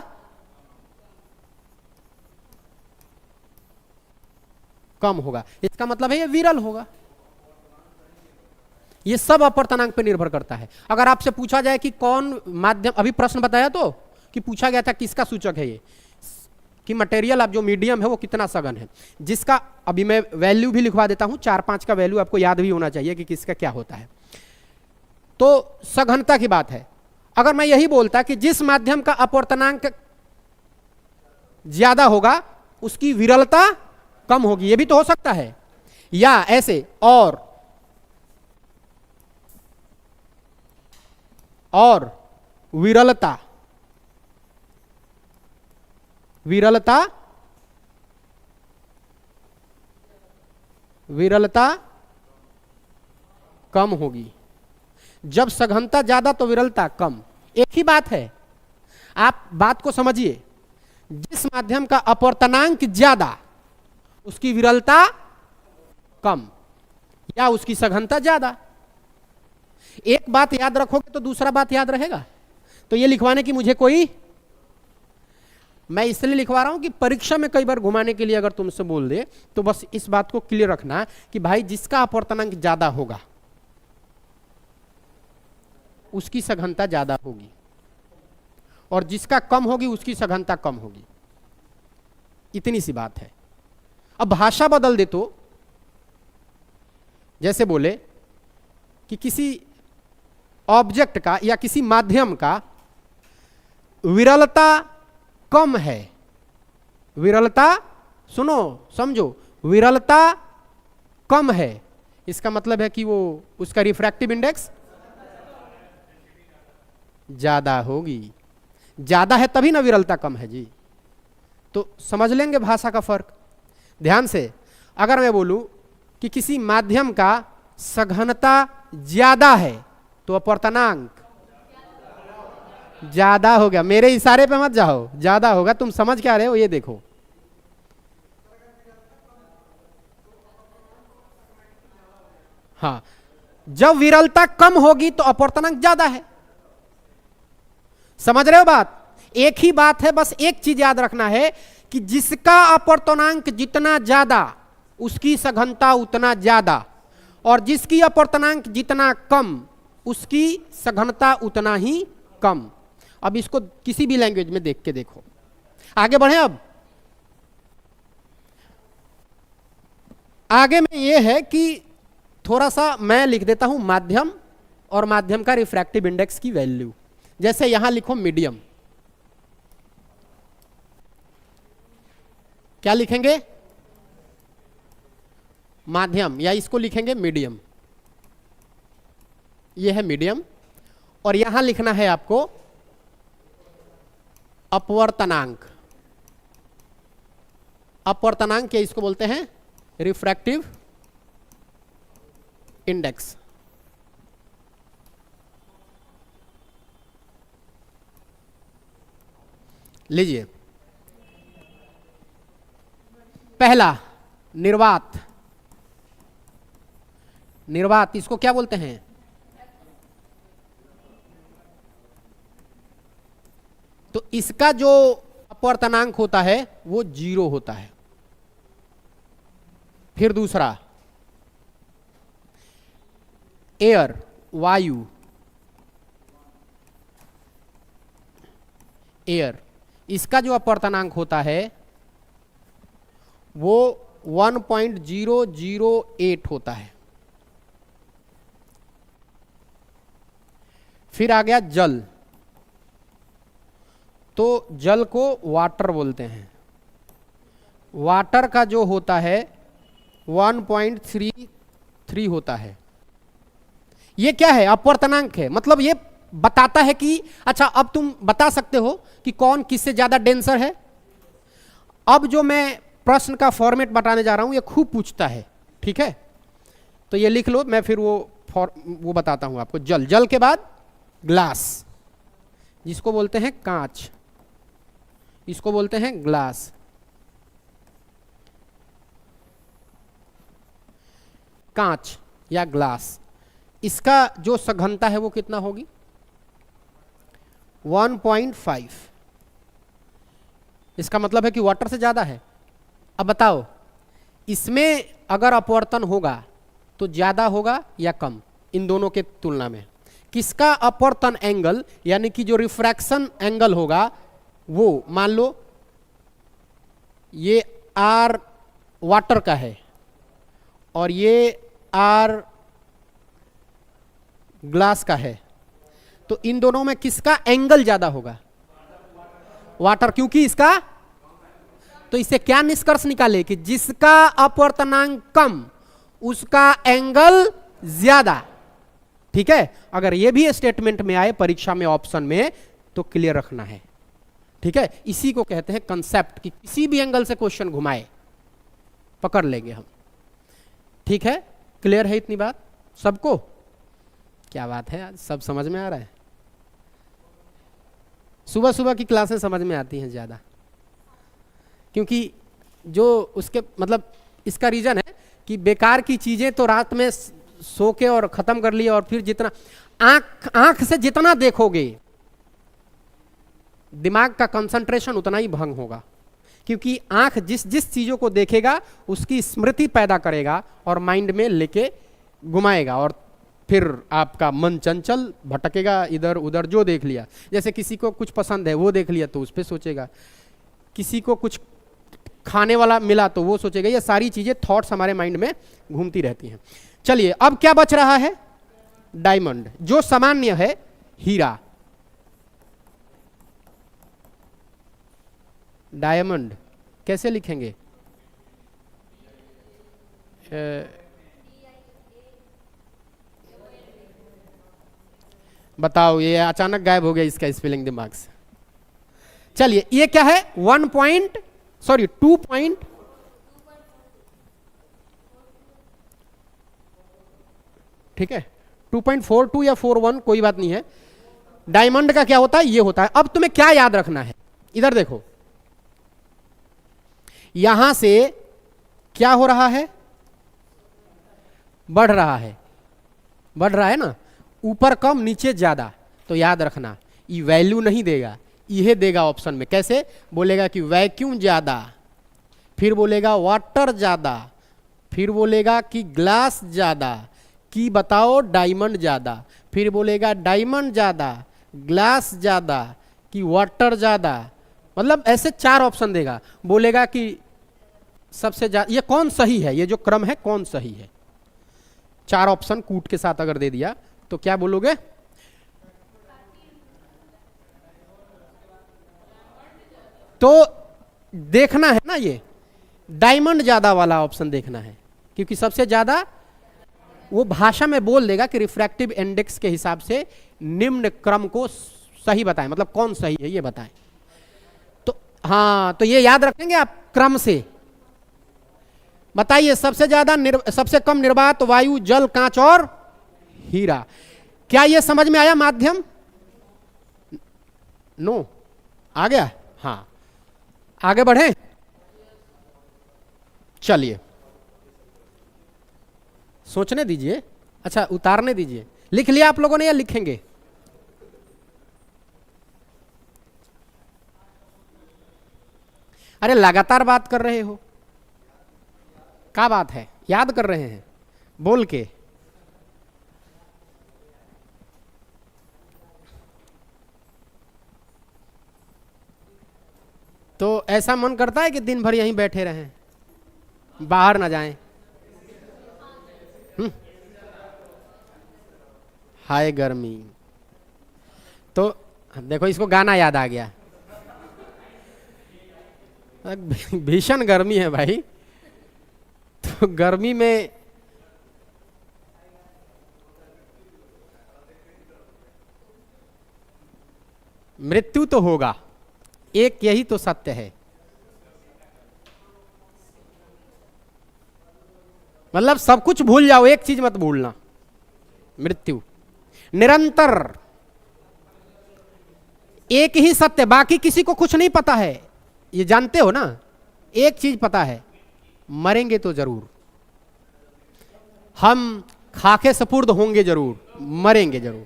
कम होगा, इसका मतलब है ये विरल होगा। ये सब अपवर्तनांक पे निर्भर करता है। अगर आपसे पूछा जाए कि कौन माध्यम, अभी प्रश्न बताया तो कि पूछा गया था किसका सूचक है ये, कि मटेरियल अब जो मीडियम है वो कितना सघन है, जिसका अभी मैं वैल्यू भी लिखवा देता हूं, 4-5 का वैल्यू आपको याद भी होना चाहिए कि किसका क्या होता है। तो सघनता की बात है। अगर मैं यही बोलता कि जिस माध्यम का अपवर्तनांक ज्यादा होगा उसकी विरलता कम होगी, यह भी तो हो सकता है। या ऐसे और विरलता कम होगी। जब सघनता ज्यादा तो विरलता कम, एक ही बात है। आप बात को समझिए, जिस माध्यम का अपवर्तनांक ज्यादा उसकी विरलता कम या उसकी सघनता ज्यादा। एक बात याद रखोगे तो दूसरा बात याद रहेगा। तो ये लिखवाने की मुझे कोई, मैं इसलिए लिखवा रहा हूं कि परीक्षा में कई बार घुमाने के लिए अगर तुमसे बोल दे तो बस इस बात को क्लियर रखना कि भाई जिसका अपवर्तनांक ज्यादा होगा उसकी सघनता ज्यादा होगी और जिसका कम होगी उसकी सघनता कम होगी। इतनी सी बात है। अब भाषा बदल दे तो जैसे बोले कि किसी ऑब्जेक्ट का या किसी माध्यम का विरलता कम है, विरलता, सुनो समझो, विरलता कम है, इसका मतलब है कि वो उसका रिफ्रैक्टिव इंडेक्स ज्यादा होगी। ज्यादा है तभी ना विरलता कम है जी। तो समझ लेंगे भाषा का फर्क ध्यान से। अगर मैं बोलूं कि किसी माध्यम का सघनता ज्यादा है तो अपवर्तनांक ज्यादा हो गया। मेरे इशारे पे मत जाओ, ज्यादा होगा। तुम समझ क्या रहे हो ये देखो। हाँ, जब विरलता कम होगी तो अपवर्तनांक ज्यादा है। समझ रहे हो बात? एक ही बात है, बस एक चीज याद रखना है कि जिसका अपवर्तनांक जितना ज्यादा उसकी सघनता उतना ज्यादा, और जिसकी अपवर्तनांक जितना कम उसकी सघनता उतना ही कम। अब इसको किसी भी लैंग्वेज में देख के देखो। आगे बढ़े। अब आगे में यह है कि थोड़ा सा मैं लिख देता हूं माध्यम और माध्यम का रिफ्रैक्टिव इंडेक्स की वैल्यू। जैसे यहां लिखो मीडियम, क्या लिखेंगे? माध्यम, या इसको लिखेंगे मीडियम। यह है मीडियम और यहां लिखना है आपको अपवर्तनांक। अपवर्तनांक क्या इसको बोलते हैं? Refractive index. लीजिए, पहला निर्वात। निर्वात इसको क्या बोलते हैं? तो इसका जो अपवर्तनांक होता है वो 0 होता है। फिर दूसरा एयर, वायु, एयर, इसका जो अपवर्तनांक होता है वो 1.008 होता है। फिर आ गया जल, तो जल को वाटर बोलते हैं। वाटर का जो होता है 1.33 होता है। ये क्या है? अपवर्तनांक है। मतलब ये बताता है कि अच्छा, अब तुम बता सकते हो कि कौन किससे ज्यादा डेंसर है। अब जो मैं प्रश्न का फॉर्मेट बताने जा रहा हूं ये खूब पूछता है, ठीक है? तो ये लिख लो, मैं फिर वो बताता हूं आपको। जल, जल के बाद ग्लास, जिसको बोलते हैं कांच, इसको बोलते हैं ग्लास। कांच या ग्लास, इसका जो सघनता है वो कितना होगी? 1.5। इसका मतलब है कि वाटर से ज्यादा है। अब बताओ, इसमें अगर अपवर्तन होगा तो ज्यादा होगा या कम? इन दोनों के तुलना में किसका अपवर्तन एंगल, यानी कि जो रिफ्रैक्शन एंगल होगा वो, मान लो ये आर वाटर का है और ये आर ग्लास का है, तो इन दोनों में किसका एंगल ज्यादा होगा? वाटर, क्योंकि इसका, तो इससे क्या निष्कर्ष निकाले कि जिसका अपवर्तनांक कम उसका एंगल ज्यादा। ठीक है, अगर ये भी स्टेटमेंट में आए परीक्षा में ऑप्शन में तो क्लियर रखना है। ठीक है, इसी को कहते हैं कंसेप्ट कि किसी भी एंगल से क्वेश्चन घुमाए पकड़ लेंगे हम। ठीक है, क्लियर है इतनी बात सबको? क्या बात है, आज सब समझ में आ रहा है। सुबह सुबह की क्लासें समझ में आती हैं ज़्यादा, क्योंकि जो उसके मतलब इसका रीज़न है कि बेकार की चीज़ें तो रात में सो के और ख़त्म कर लिया, और फिर जितना आँख से जितना देखोगे दिमाग का कंसंट्रेशन उतना ही भंग होगा, क्योंकि आँख जिस जिस चीज़ों को देखेगा उसकी स्मृति पैदा करेगा और माइंड में लेके घुमाएगा, और फिर आपका मन चंचल भटकेगा इधर उधर। जो देख लिया, जैसे किसी को कुछ पसंद है वो देख लिया तो उस पर सोचेगा, किसी को कुछ खाने वाला मिला तो वो सोचेगा। ये सारी चीजें थॉट्स हमारे माइंड में घूमती रहती हैं। चलिए, अब क्या बच रहा है? डायमंड, जो सामान्य है हीरा। डायमंड कैसे लिखेंगे? बताओ, ये अचानक गायब हो गया इसका स्पेलिंग दिमाग से। चलिए, ये क्या है? 2 पॉइंट, ठीक है, 2.42 या 41 कोई बात नहीं है। डायमंड का क्या होता है? ये होता है। अब तुम्हें क्या याद रखना है, इधर देखो, यहां से क्या हो रहा है? बढ़ रहा है, बढ़ रहा है ना, ऊपर कम नीचे ज्यादा। तो याद रखना, ये वैल्यू नहीं देगा, यह देगा ऑप्शन में। कैसे बोलेगा? कि वैक्यूम ज्यादा, फिर बोलेगा वाटर ज्यादा, फिर बोलेगा कि ग्लास ज्यादा, कि बताओ डायमंड ज्यादा, फिर बोलेगा डायमंड ज्यादा, ग्लास ज्यादा, कि वाटर ज्यादा। मतलब ऐसे 4 ऑप्शन देगा। बोलेगा कि सबसे ज्यादा, ये कौन सही है, ये जो क्रम है कौन सही है। 4 ऑप्शन कूट के साथ अगर दे दिया तो क्या बोलोगे? तो देखना है ना, ये डायमंड ज्यादा वाला ऑप्शन देखना है, क्योंकि सबसे ज्यादा वो भाषा में बोल देगा कि रिफ्रैक्टिव इंडेक्स के हिसाब से निम्न क्रम को सही बताएं, मतलब कौन सही है ये बताएं। तो हाँ, तो ये याद रखेंगे आप क्रम से। बताइए, सबसे ज्यादा सबसे कम निर्वात वायु, जल, कांच और हीरा। क्या ये समझ में आया माध्यम? नो, आ गया? हाँ, आगे बढ़े। चलिए, सोचने दीजिए, अच्छा उतारने दीजिए। लिख लिया आप लोगों ने या लिखेंगे? अरे लगातार बात कर रहे हो, क्या बात है? याद कर रहे हैं बोल के। तो ऐसा मन करता है कि दिन भर यहीं बैठे रहें, बाहर ना जाएं। हाय गर्मी। तो देखो, इसको गाना याद आ गया। भीषण गर्मी है भाई, तो गर्मी में मृत्यु तो होगा, एक यही तो सत्य है। मतलब सब कुछ भूल जाओ, एक चीज मत भूलना, मृत्यु। निरंतर एक ही सत्य, बाकी किसी को कुछ नहीं पता है, ये जानते हो ना। एक चीज पता है, मरेंगे तो जरूर, हम खाके सपुर्द होंगे जरूर, मरेंगे जरूर।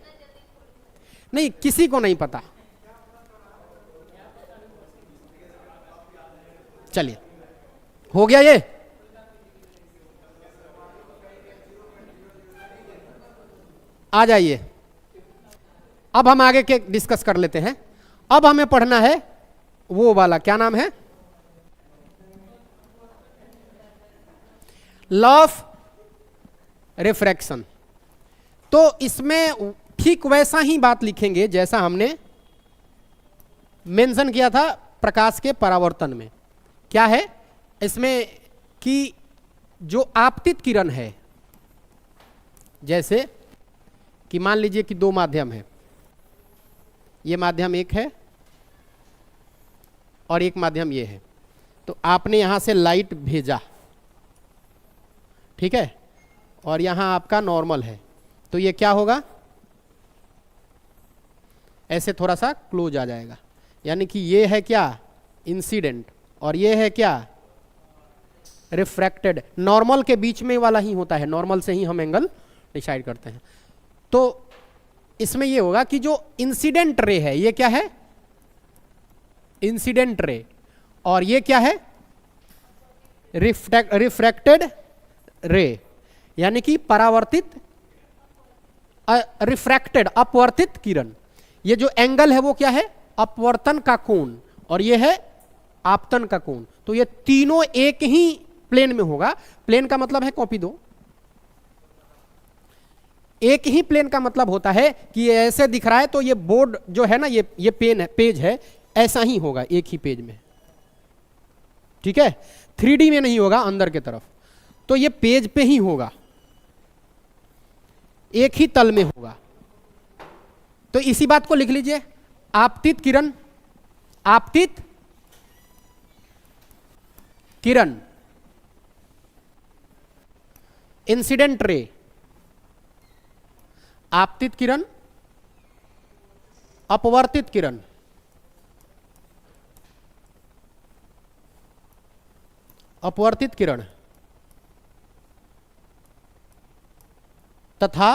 नहीं, किसी को नहीं पता। चलिए, हो गया ये। आ जाइए, अब हम आगे के डिस्कस कर लेते हैं। अब हमें पढ़ना है वो वाला, क्या नाम है? Law of refraction. तो इसमें ठीक वैसा ही बात लिखेंगे जैसा हमने मेंशन किया था प्रकाश के परावर्तन में। क्या है इसमें कि जो आपतित किरण है, जैसे कि मान लीजिए कि दो माध्यम है, ये माध्यम एक है और एक माध्यम ये है, तो आपने यहां से लाइट भेजा, ठीक है, और यहां आपका नॉर्मल है, तो ये क्या होगा, ऐसे थोड़ा सा क्लोज आ जाएगा, यानी कि ये है क्या इंसिडेंट और ये है क्या रिफ्रैक्टेड। नॉर्मल के बीच में वाला ही होता है, नॉर्मल से ही हम एंगल डिसाइड करते हैं। तो इसमें ये होगा कि जो इंसिडेंट रे है ये क्या है इंसिडेंट रे, और ये क्या है रिफ्रैक्टेड रे, यानी कि परावर्तित रिफ्रैक्टेड अपवर्तित किरण। ये जो एंगल है वो क्या है अपवर्तन का कोण और ये है आपतन का कोण। तो ये तीनों एक ही प्लेन में होगा। प्लेन का मतलब है कॉपी दो, एक ही प्लेन का मतलब होता है कि ये ऐसे दिख रहा है तो ये बोर्ड जो है ना ये पेन है, पेज है, ऐसा ही होगा एक ही पेज में, ठीक है, 3D में नहीं होगा अंदर के तरफ, तो ये पेज पे ही होगा, एक ही तल में होगा। तो इसी बात को लिख लीजिए, आपतित किरण, आपतित किरण, इंसिडेंट रे, आपतित किरण, अपवर्तित किरण, अपवर्तित किरण तथा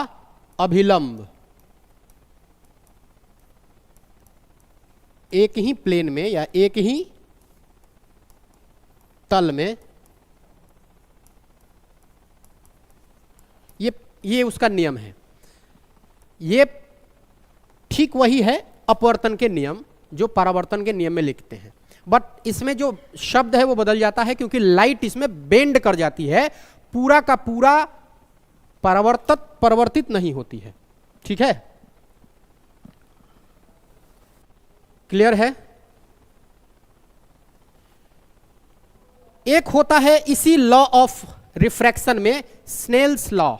अभिलंब। एक ही प्लेन में या एक ही तल में ये उसका नियम है। ये ठीक वही है अपवर्तन के नियम जो परावर्तन के नियम में लिखते हैं, बट इसमें जो शब्द है वो बदल जाता है क्योंकि लाइट इसमें बेंड कर जाती है, पूरा का पूरा परिवर्तित नहीं होती है, ठीक है, क्लियर है। एक होता है इसी लॉ ऑफ रिफ्रैक्शन में स्नेल्स लॉ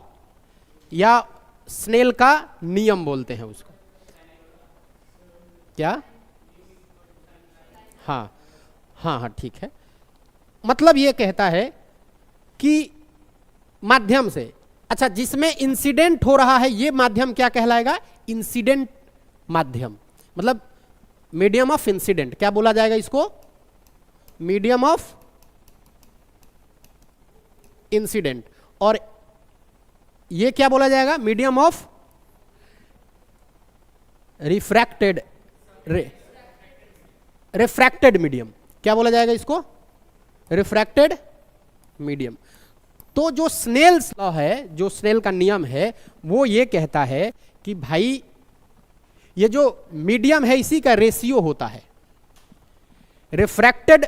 या स्नेल का नियम बोलते हैं उसको, क्या, हाँ हाँ हाँ ठीक है। मतलब ये कहता है कि माध्यम से, अच्छा जिसमें इंसिडेंट हो रहा है ये माध्यम क्या कहलाएगा, इंसिडेंट माध्यम, मतलब मीडियम ऑफ इंसिडेंट, क्या बोला जाएगा इसको, मीडियम ऑफ इंसिडेंट। और ये क्या बोला जाएगा, medium of refracted refracted medium, क्या बोला जाएगा इसको, रिफ्रैक्टेड मीडियम। तो जो स्नेल्स लॉ है, जो स्नेल का नियम है, वो ये कहता है कि भाई ये जो मीडियम है इसी का रेशियो होता है, रिफ्रैक्टेड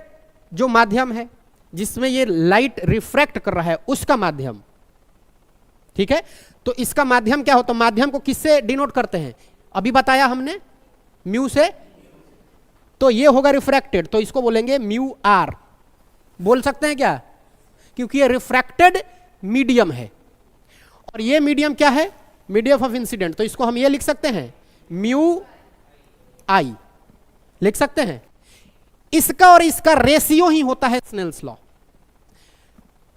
जो माध्यम है जिसमें ये लाइट रिफ्रैक्ट कर रहा है उसका माध्यम, ठीक है। तो इसका माध्यम क्या होता है, माध्यम को किससे डिनोट करते हैं, अभी बताया हमने म्यू से, तो ये होगा रिफ्रैक्टेड, तो इसको बोलेंगे म्यू आर, बोल सकते हैं क्या, क्योंकि ये रिफ्रैक्टेड मीडियम है और ये मीडियम क्या है, मीडियम ऑफ इंसिडेंट, तो इसको हम ये लिख सकते हैं म्यू आई, लिख सकते हैं। इसका और इसका रेशियो ही होता है स्नेल्स लॉ।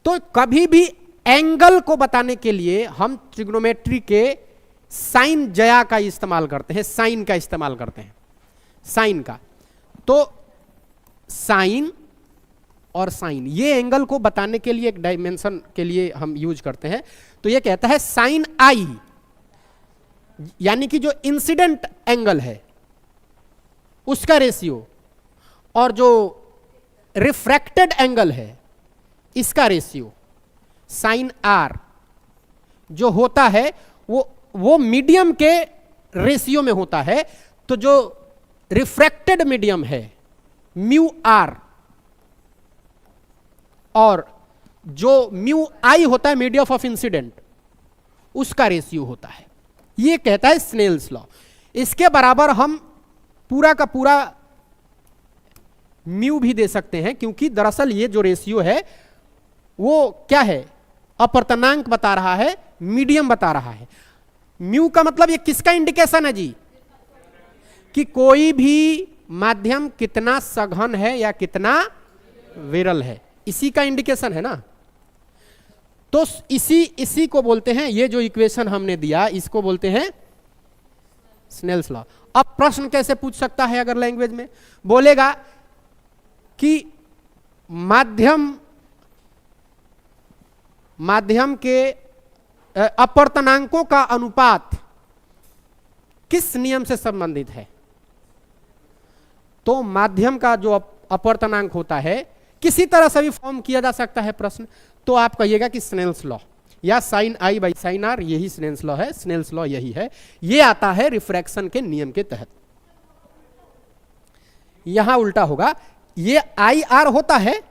तो कभी भी एंगल को बताने के लिए हम ट्रिग्नोमेट्री के साइन जया का इस्तेमाल करते हैं, साइन का इस्तेमाल करते हैं, साइन का। तो साइन और साइन ये एंगल को बताने के लिए एक डायमेंशन के लिए हम यूज करते हैं। तो ये कहता है साइन आई, यानी कि जो इंसिडेंट एंगल है उसका रेशियो और जो रिफ्रैक्टेड एंगल है इसका रेशियो साइन आर जो होता है वो मीडियम के रेशियो में होता है। तो जो रिफ्रैक्टेड मीडियम है म्यू आर और जो म्यू आई होता है मीडियम ऑफ इंसिडेंट उसका रेशियो होता है। ये कहता है स्नेल्स लॉ। इसके बराबर हम पूरा का पूरा म्यू भी दे सकते हैं, क्योंकि दरअसल ये जो रेशियो है वो क्या है, अपर्तनांक बता रहा है, मीडियम बता रहा है। म्यू का मतलब ये किसका इंडिकेशन है जी, कि कोई भी माध्यम कितना सघन है या कितना विरल है, इसी का इंडिकेशन है ना। तो इसी को बोलते हैं, ये जो इक्वेशन हमने दिया इसको बोलते हैं स्नेल्स लॉ। अब प्रश्न कैसे पूछ सकता है, अगर लैंग्वेज में बोलेगा कि माध्यम के अपवर्तनांकों का अनुपात किस नियम से संबंधित है, तो माध्यम का जो अपवर्तनांक होता है किसी तरह से भी फॉर्म किया जा सकता है प्रश्न, तो आप कहिएगा कि स्नेल्स लॉ या sine I by sine R, यही स्नेल्स लॉ है। स्नेल्स लॉ यही है, ये आता है रिफ्रैक्शन के नियम के तहत। यहां उल्टा होगा, ये आई आर होता है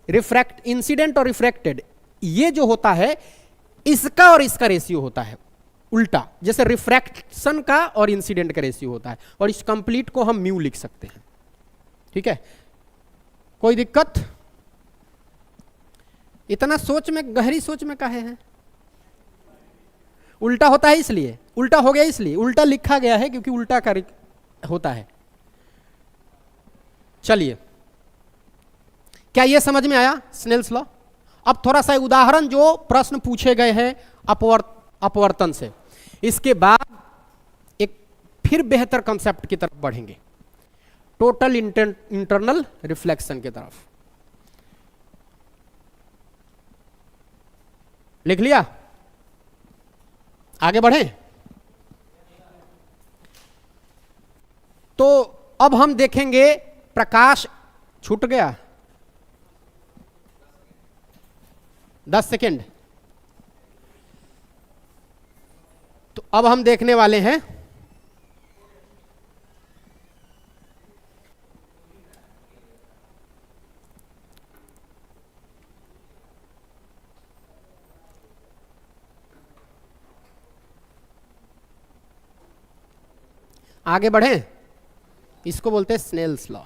रिफ्रैक्ट, इंसिडेंट और रिफ्रैक्टेड, ये जो होता है इसका और इसका रेशियो होता है उल्टा, जैसे रिफ्रैक्शन का और इंसिडेंट का रेशियो होता है, और इस कंप्लीट को हम म्यू लिख सकते हैं। ठीक है, कोई दिक्कत? इतना सोच में, गहरी सोच में काहे हैं? उल्टा होता है इसलिए, उल्टा हो गया इसलिए, उल्टा लिखा गया है क्योंकि उल्टा का होता है। चलिए, क्या यह समझ में आया स्नेल्स लॉ? अब थोड़ा सा उदाहरण जो प्रश्न पूछे गए हैं अपवर्तन से, इसके बाद एक फिर बेहतर कंसेप्ट की तरफ बढ़ेंगे, टोटल इंटरनल रिफ्लेक्शन की तरफ। लिख लिया? आगे बढ़ें? तो अब हम देखेंगे प्रकाश छूट गया, 10 सेकेंड। तो अब हम देखने वाले हैं आगे बढ़ें, इसको बोलते हैं स्नेल्स लॉ।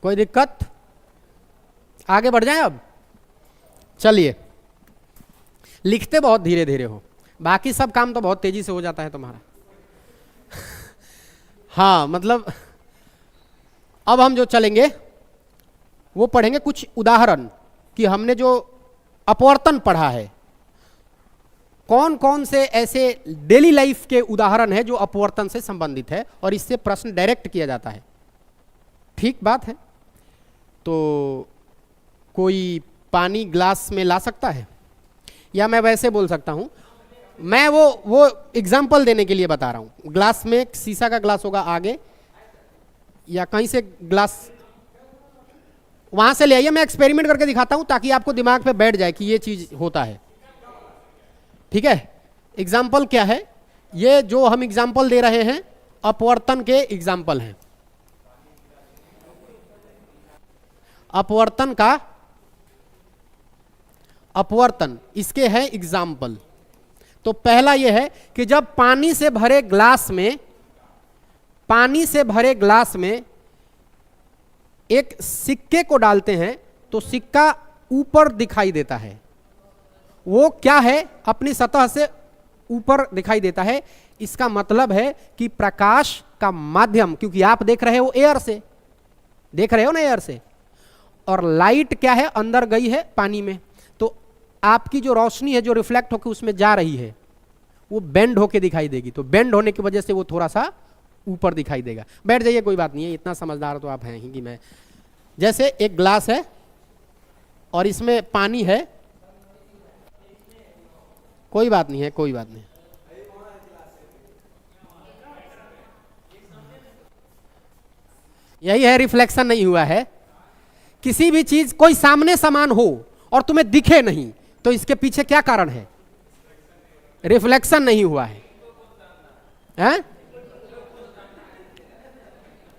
कोई दिक्कत? आगे बढ़ जाएं अब? चलिए, लिखते बहुत धीरे धीरे हो, बाकी सब काम तो बहुत तेजी से हो जाता है तुम्हारा। हाँ, मतलब अब हम जो चलेंगे वो पढ़ेंगे कुछ उदाहरण, कि हमने जो अपवर्तन पढ़ा है, कौन कौन से ऐसे डेली लाइफ के उदाहरण है जो अपवर्तन से संबंधित है, और इससे प्रश्न डायरेक्ट किया जाता है। ठीक बात है? तो कोई पानी ग्लास में ला सकता है, या मैं वैसे बोल सकता हूं, मैं वो एग्जाम्पल देने के लिए बता रहा हूं। ग्लास में, शीशा का ग्लास होगा आगे, या कहीं से ग्लास वहां से ले आइए, मैं एक्सपेरिमेंट करके दिखाता हूं ताकि आपको दिमाग पे बैठ जाए कि ये चीज होता है। ठीक है, एग्जाम्पल क्या है? ये जो हम एग्जाम्पल दे रहे हैं अपवर्तन के एग्जाम्पल हैं, अपवर्तन का, अपवर्तन इसके हैं एग्जाम्पल। तो पहला यह है कि जब पानी से भरे ग्लास में एक सिक्के को डालते हैं तो सिक्का ऊपर दिखाई देता है। वो क्या है? अपनी सतह से ऊपर दिखाई देता है। इसका मतलब है कि प्रकाश का माध्यम, क्योंकि आप देख रहे हो एयर से, देख रहे हो ना एयर से, और लाइट क्या है? अंदर गई है पानी में, तो आपकी जो रोशनी है जो रिफ्लेक्ट होकर उसमें जा रही है वो बेंड होके दिखाई देगी। तो बेंड होने की वजह से वो थोड़ा सा ऊपर दिखाई देगा। बैठ जाइए, कोई बात नहीं है, इतना समझदार तो आप हैं ही कि मैं। जैसे एक ग्लास है और इसमें पानी है, कोई बात नहीं है, कोई बात नहीं, यही है, रिफ्लेक्शन नहीं हुआ है। किसी भी चीज, कोई सामने समान हो और तुम्हें दिखे नहीं, तो इसके पीछे क्या कारण है? रिफ्लेक्शन नहीं हुआ है। हैं?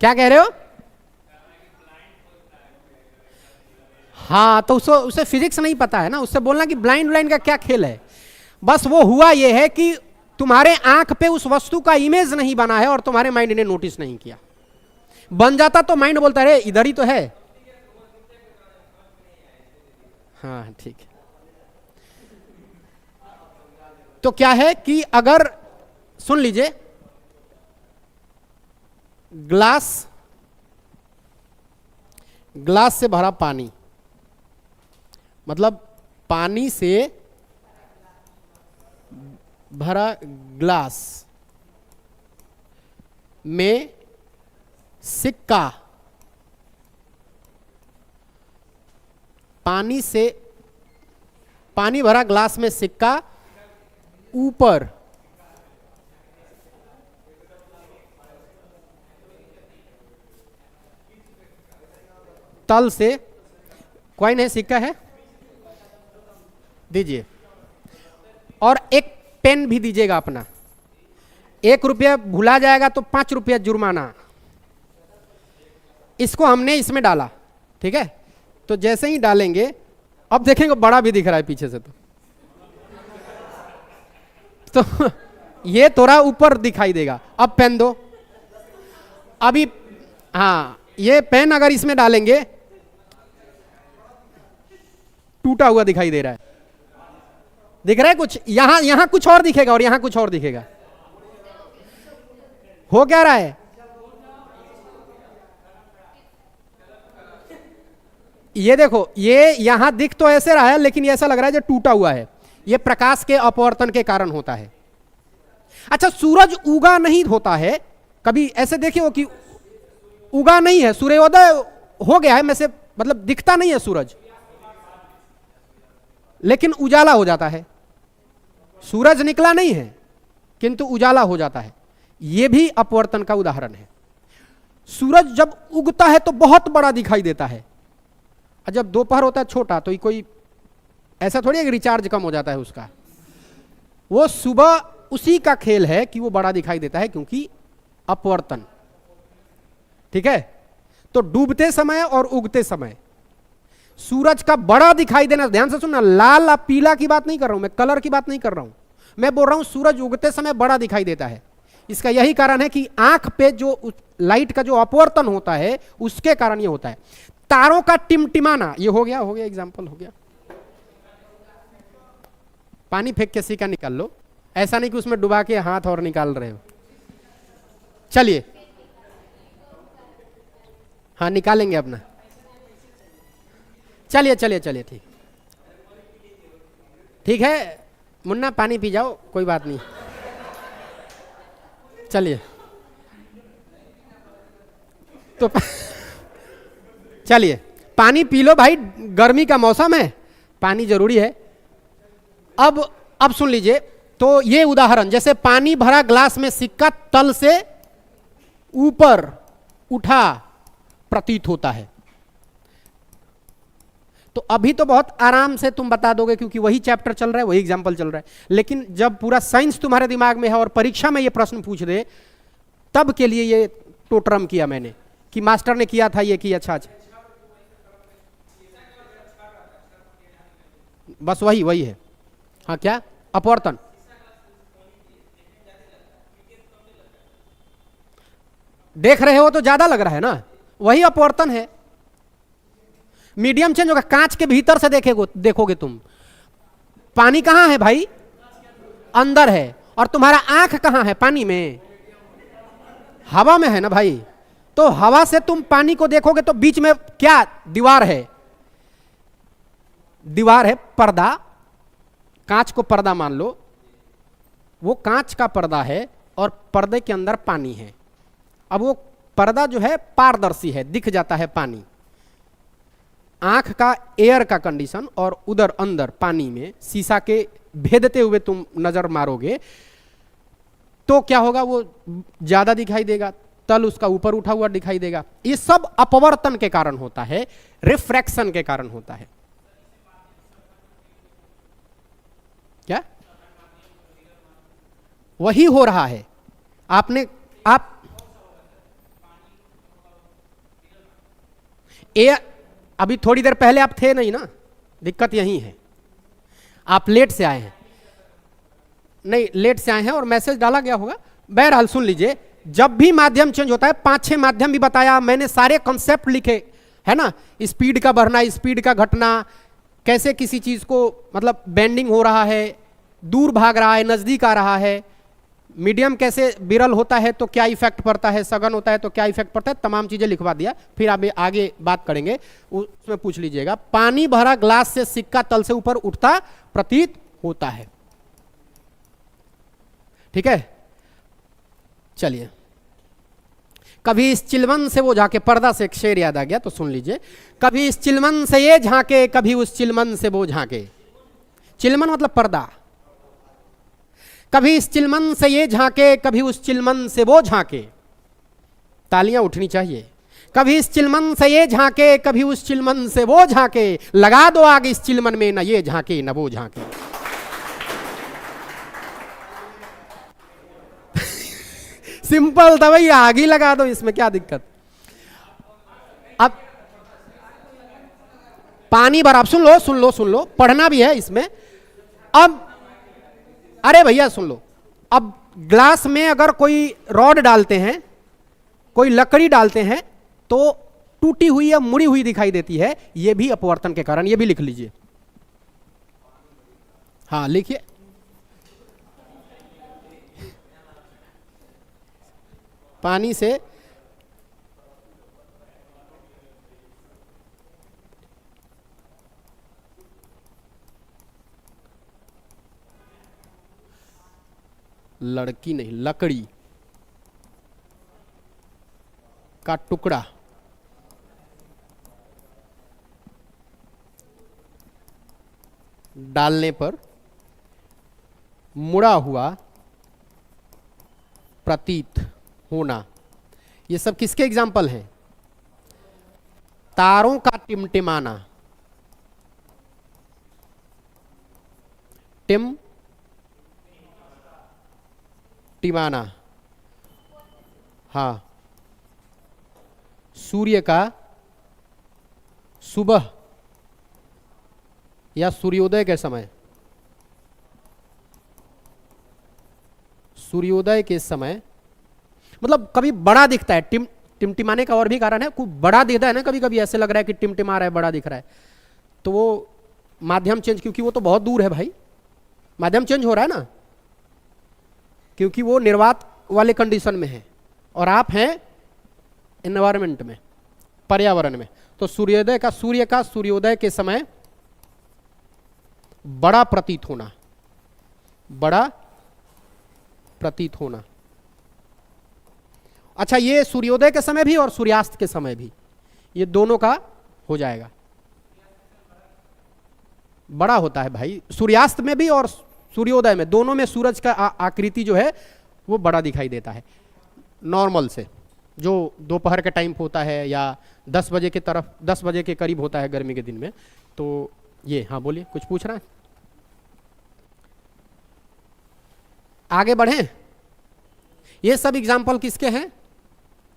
क्या कह रहे हो? हाँ, तो उसे फिजिक्स नहीं पता है ना, उससे बोलना कि ब्लाइंड ब्लाइंड का क्या खेल है। बस वो हुआ ये है कि तुम्हारे आंख पे उस वस्तु का इमेज नहीं बना है और तुम्हारे माइंड ने नोटिस नहीं किया। बन जाता तो माइंड बोलता है इधर ही तो है। हाँ ठीक है। तो क्या है कि अगर सुन लीजिए, ग्लास से भरा पानी, मतलब पानी से भरा ग्लास में सिक्का, पानी भरा ग्लास में सिक्का ऊपर तल से, कॉइन है, सिक्का है, दीजिए, और एक पेन भी दीजिएगा अपना। 1 रुपया भुला जाएगा तो 5 रुपया जुर्माना। इसको हमने इसमें डाला, ठीक है। तो जैसे ही डालेंगे, अब देखेंगे बड़ा भी दिख रहा है पीछे से, तो ये थोड़ा ऊपर दिखाई देगा। अब पेन दो, अभी हाँ, ये पेन अगर इसमें डालेंगे टूटा हुआ दिखाई दे रहा है, दिख रहा है कुछ, यहां कुछ और दिखेगा और यहां कुछ और दिखेगा। हो क्या रहा है, ये देखो, ये यहां दिख तो ऐसे रहा है, लेकिन ये ऐसा लग रहा है जो टूटा हुआ है। ये प्रकाश के अपवर्तन के कारण होता है। अच्छा, सूरज उगा नहीं होता है कभी, ऐसे देखिए हो कि उगा नहीं है, सूर्योदय हो गया है में से, मतलब दिखता नहीं है सूरज, लेकिन उजाला हो जाता है। सूरज निकला नहीं है किंतु उजाला हो जाता है। यह भी अपवर्तन का उदाहरण है। सूरज जब उगता है तो बहुत बड़ा दिखाई देता है, और जब दोपहर होता है छोटा, तो कोई ऐसा थोड़ी है कि रिचार्ज कम हो जाता है उसका। वो सुबह उसी का खेल है कि वो बड़ा दिखाई देता है, क्योंकि अपवर्तन, ठीक है। तो डूबते समय और उगते समय सूरज का बड़ा दिखाई देना, ध्यान से सुनना, लाल या पीला की बात नहीं कर रहा हूं मैं, कलर की बात नहीं कर रहा हूं मैं, बोल रहा हूं सूरज उगते समय बड़ा दिखाई देता है। इसका यही कारण है कि आंख पे जो लाइट का जो अपवर्तन होता है उसके कारण ये होता है। तारों का टिमटिमाना, ये हो गया एग्जाम्पल हो गया। पानी फेंक के सिक्का निकाल लो, ऐसा नहीं कि उसमें डुबा के हाथ और निकाल रहे हो। चलिए, हाँ निकालेंगे अपना, चलिए ठीक है मुन्ना, पानी पी जाओ, कोई बात नहीं। चलिए तो चलिए पानी पी लो भाई, गर्मी का मौसम है, पानी जरूरी है। अब सुन लीजिए, तो ये उदाहरण, जैसे पानी भरा ग्लास में सिक्का तल से ऊपर उठा प्रतीत होता है। तो अभी तो बहुत आराम से तुम बता दोगे, क्योंकि वही चैप्टर चल रहा है, वही एग्जाम्पल चल रहा है। लेकिन जब पूरा साइंस तुम्हारे दिमाग में है और परीक्षा में ये प्रश्न पूछ दे, तब के लिए ये टोटरम किया मैंने कि मास्टर ने किया था ये, कि अच्छा, बस वही है। हाँ, क्या अपवर्तन, देख रहे हो तो ज्यादा लग रहा है ना, वही अपवर्तन है। मीडियम चेंज होगा, कांच के भीतर से देखोगे तुम, पानी कहां है भाई, अंदर है, और तुम्हारा आंख कहां है, पानी में, हवा में है ना भाई। तो हवा से तुम पानी को देखोगे तो बीच में क्या दीवार है, पर्दा, कांच को पर्दा मान लो, वो कांच का पर्दा है और पर्दे के अंदर पानी है। अब वो पर्दा जो है पारदर्शी है, दिख जाता है पानी। आंख का एयर का कंडीशन, और उधर अंदर पानी में शीशा के भेदते हुए तुम नजर मारोगे तो क्या होगा, वो ज्यादा दिखाई देगा, तल उसका ऊपर उठा हुआ दिखाई देगा। ये सब अपवर्तन के कारण होता है, रिफ्रैक्शन के कारण होता है। क्या वही हो रहा है। आप अभी थोड़ी देर पहले आप थे नहीं ना, दिक्कत यही है, आप लेट से आए हैं। नहीं, लेट से आए हैं और मैसेज डाला गया होगा। बहरहाल सुन लीजिए, जब भी माध्यम चेंज होता है, 5-6 माध्यम भी बताया मैंने, सारे कंसेप्ट लिखे है ना, स्पीड का बढ़ना, स्पीड का घटना, कैसे किसी चीज को मतलब बेंडिंग हो रहा है, दूर भाग रहा है, नजदीक आ रहा है, मीडियम कैसे विरल होता है तो क्या इफेक्ट पड़ता है, सघन होता है तो क्या इफेक्ट पड़ता है, तमाम चीजें लिखवा दिया। फिर आप आगे बात करेंगे, उसमें पूछ लीजिएगा, पानी भरा ग्लास से सिक्का तल से ऊपर उठता प्रतीत होता है। ठीक है, चलिए। कभी इस चिलमन से वो झांके, पर्दा से एक शेर याद आ गया तो सुन लीजिए। कभी इस चिलमन से ये झांके, कभी उस चिलमन से वो झांके। चिलमन मतलब पर्दा। कभी इस चिलमन से ये झांके, कभी उस चिलमन से वो झांके। तालियां उठनी चाहिए। कभी इस चिलमन से ये झांके, कभी उस चिलमन से वो झांके, लगा दो आग इस चिलमन में, न ये झांके न वो झांके। सिंपल था भाई, आग ही लगा दो, इसमें क्या दिक्कत। अब पानी भरा, सुन लो सुन लो सुन लो, पढ़ना भी है इसमें। अब अरे भैया सुन लो, अब ग्लास में अगर कोई रॉड डालते हैं, कोई लकड़ी डालते हैं, तो टूटी हुई या मुड़ी हुई दिखाई देती है, यह भी अपवर्तन के कारण। यह भी लिख लीजिए, हाँ लिखिए। पानी से लड़की नहीं, लकड़ी का टुकड़ा डालने पर मुड़ा हुआ प्रतीत होना। ये सब किसके एग्जाम्पल हैं? तारों का टिमटिमाना, टिमाना, हाँ, सूर्य का सुबह या सूर्योदय के समय, सूर्योदय के समय, मतलब कभी बड़ा दिखता है। टिमटिमाने का और भी कारण है, खूब बड़ा दिखता है ना, कभी कभी ऐसे लग रहा है कि टिमटिमा रहा है, बड़ा दिख रहा है, तो वो माध्यम चेंज, क्योंकि वो तो बहुत दूर है भाई, माध्यम चेंज हो रहा है ना, क्योंकि वो निर्वात वाले कंडीशन में है और आप हैं एनवायरमेंट में, पर्यावरण में। तो सूर्योदय का, सूर्य का सूर्योदय के समय बड़ा प्रतीत होना, बड़ा प्रतीत होना। अच्छा, ये सूर्योदय के समय भी और सूर्यास्त के समय भी, ये दोनों का हो जाएगा। बड़ा होता है भाई, सूर्यास्त में भी और सूर्योदय में, दोनों में सूरज का आकृति जो है वो बड़ा दिखाई देता है नॉर्मल से, जो दोपहर के टाइम होता है या 10 बजे के तरफ, 10 बजे के करीब होता है गर्मी के दिन में। तो ये, हाँ बोलिए, कुछ पूछ रहा है? आगे बढ़ें। ये सब एग्जाम्पल किसके हैं?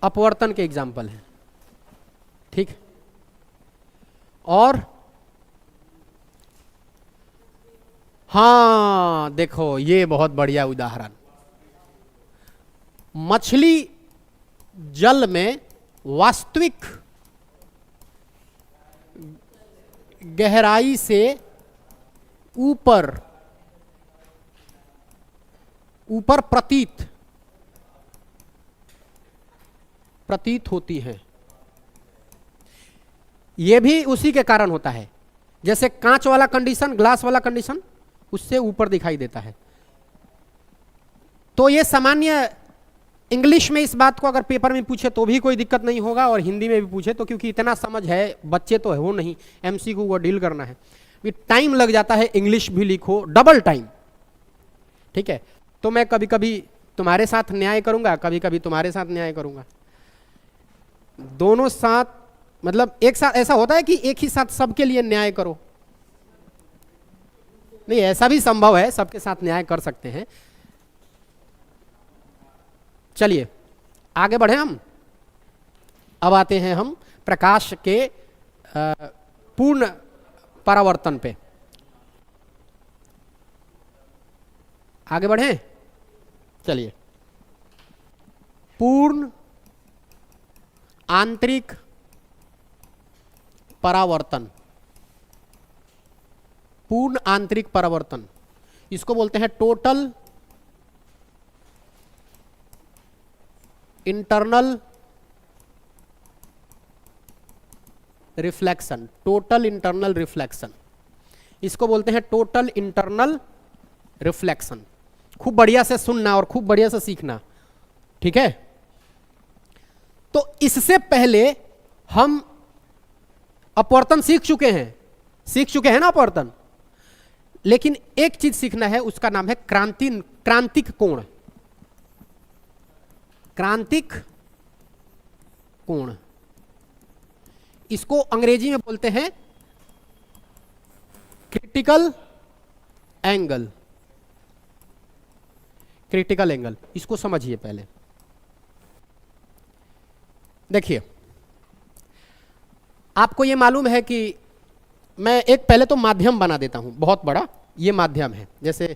अपवर्तन के एग्जाम्पल हैं, ठीक। और हाँ देखो, ये बहुत बढ़िया उदाहरण, मछली जल में वास्तविक गहराई से ऊपर ऊपर प्रतीत होती है। यह भी उसी के कारण होता है, जैसे कांच वाला कंडीशन, ग्लास वाला कंडीशन, उससे ऊपर दिखाई देता है। तो ये सामान्य इंग्लिश में इस बात को अगर पेपर में पूछे तो भी कोई दिक्कत नहीं होगा, और हिंदी में भी पूछे तो, क्योंकि इतना समझ है, बच्चे तो है वो नहीं, एमसीक्यू को डील करना है, टाइम लग जाता है, इंग्लिश भी लिखो, डबल टाइम, ठीक है। तो मैं कभी कभी तुम्हारे साथ न्याय करूंगा, कभी कभी तुम्हारे साथ न्याय करूंगा, दोनों साथ, मतलब एक साथ ऐसा होता है कि एक ही साथ सबके लिए न्याय करो, नहीं, ऐसा भी संभव है, सबके साथ न्याय कर सकते हैं। चलिए आगे बढ़े हम। अब आते हैं हम प्रकाश के पूर्ण परावर्तन पे। आगे बढ़े, चलिए। पूर्ण आंतरिक परावर्तन, पूर्ण आंतरिक परावर्तन, इसको बोलते हैं total internal reflection. Total internal reflection, इसको बोलते हैं टोटल इंटरनल रिफ्लेक्शन। खूब बढ़िया से सुनना और खूब बढ़िया से सीखना, ठीक है। तो इससे पहले हम अपवर्तन सीख चुके हैं ना अपवर्तन, लेकिन एक चीज सीखना है, उसका नाम है क्रांतिक कोण। क्रांतिक कोण, इसको अंग्रेजी में बोलते हैं क्रिटिकल एंगल। क्रिटिकल एंगल, इसको समझिए पहले। देखिए, आपको यह मालूम है कि मैं एक पहले तो माध्यम बना देता हूं बहुत बड़ा। ये माध्यम है, जैसे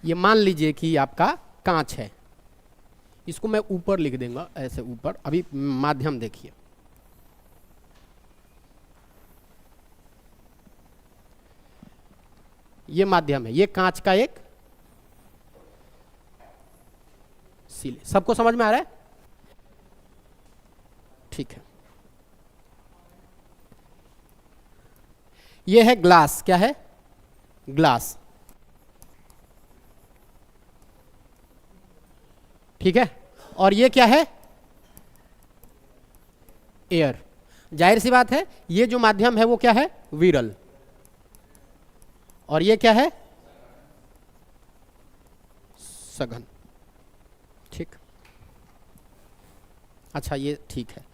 ये मान लीजिए कि आपका कांच है, इसको मैं ऊपर लिख दूंगा ऐसे ऊपर। अभी माध्यम देखिए, ये माध्यम है, ये कांच का एक सील। सबको समझ में आ रहा है? ठीक है। ये है ग्लास। क्या है? ग्लास। ठीक है। और ये क्या है? एयर। जाहिर सी बात है, ये जो माध्यम है वो क्या है? विरल। और ये क्या है? सघन। ठीक। अच्छा, ये ठीक है।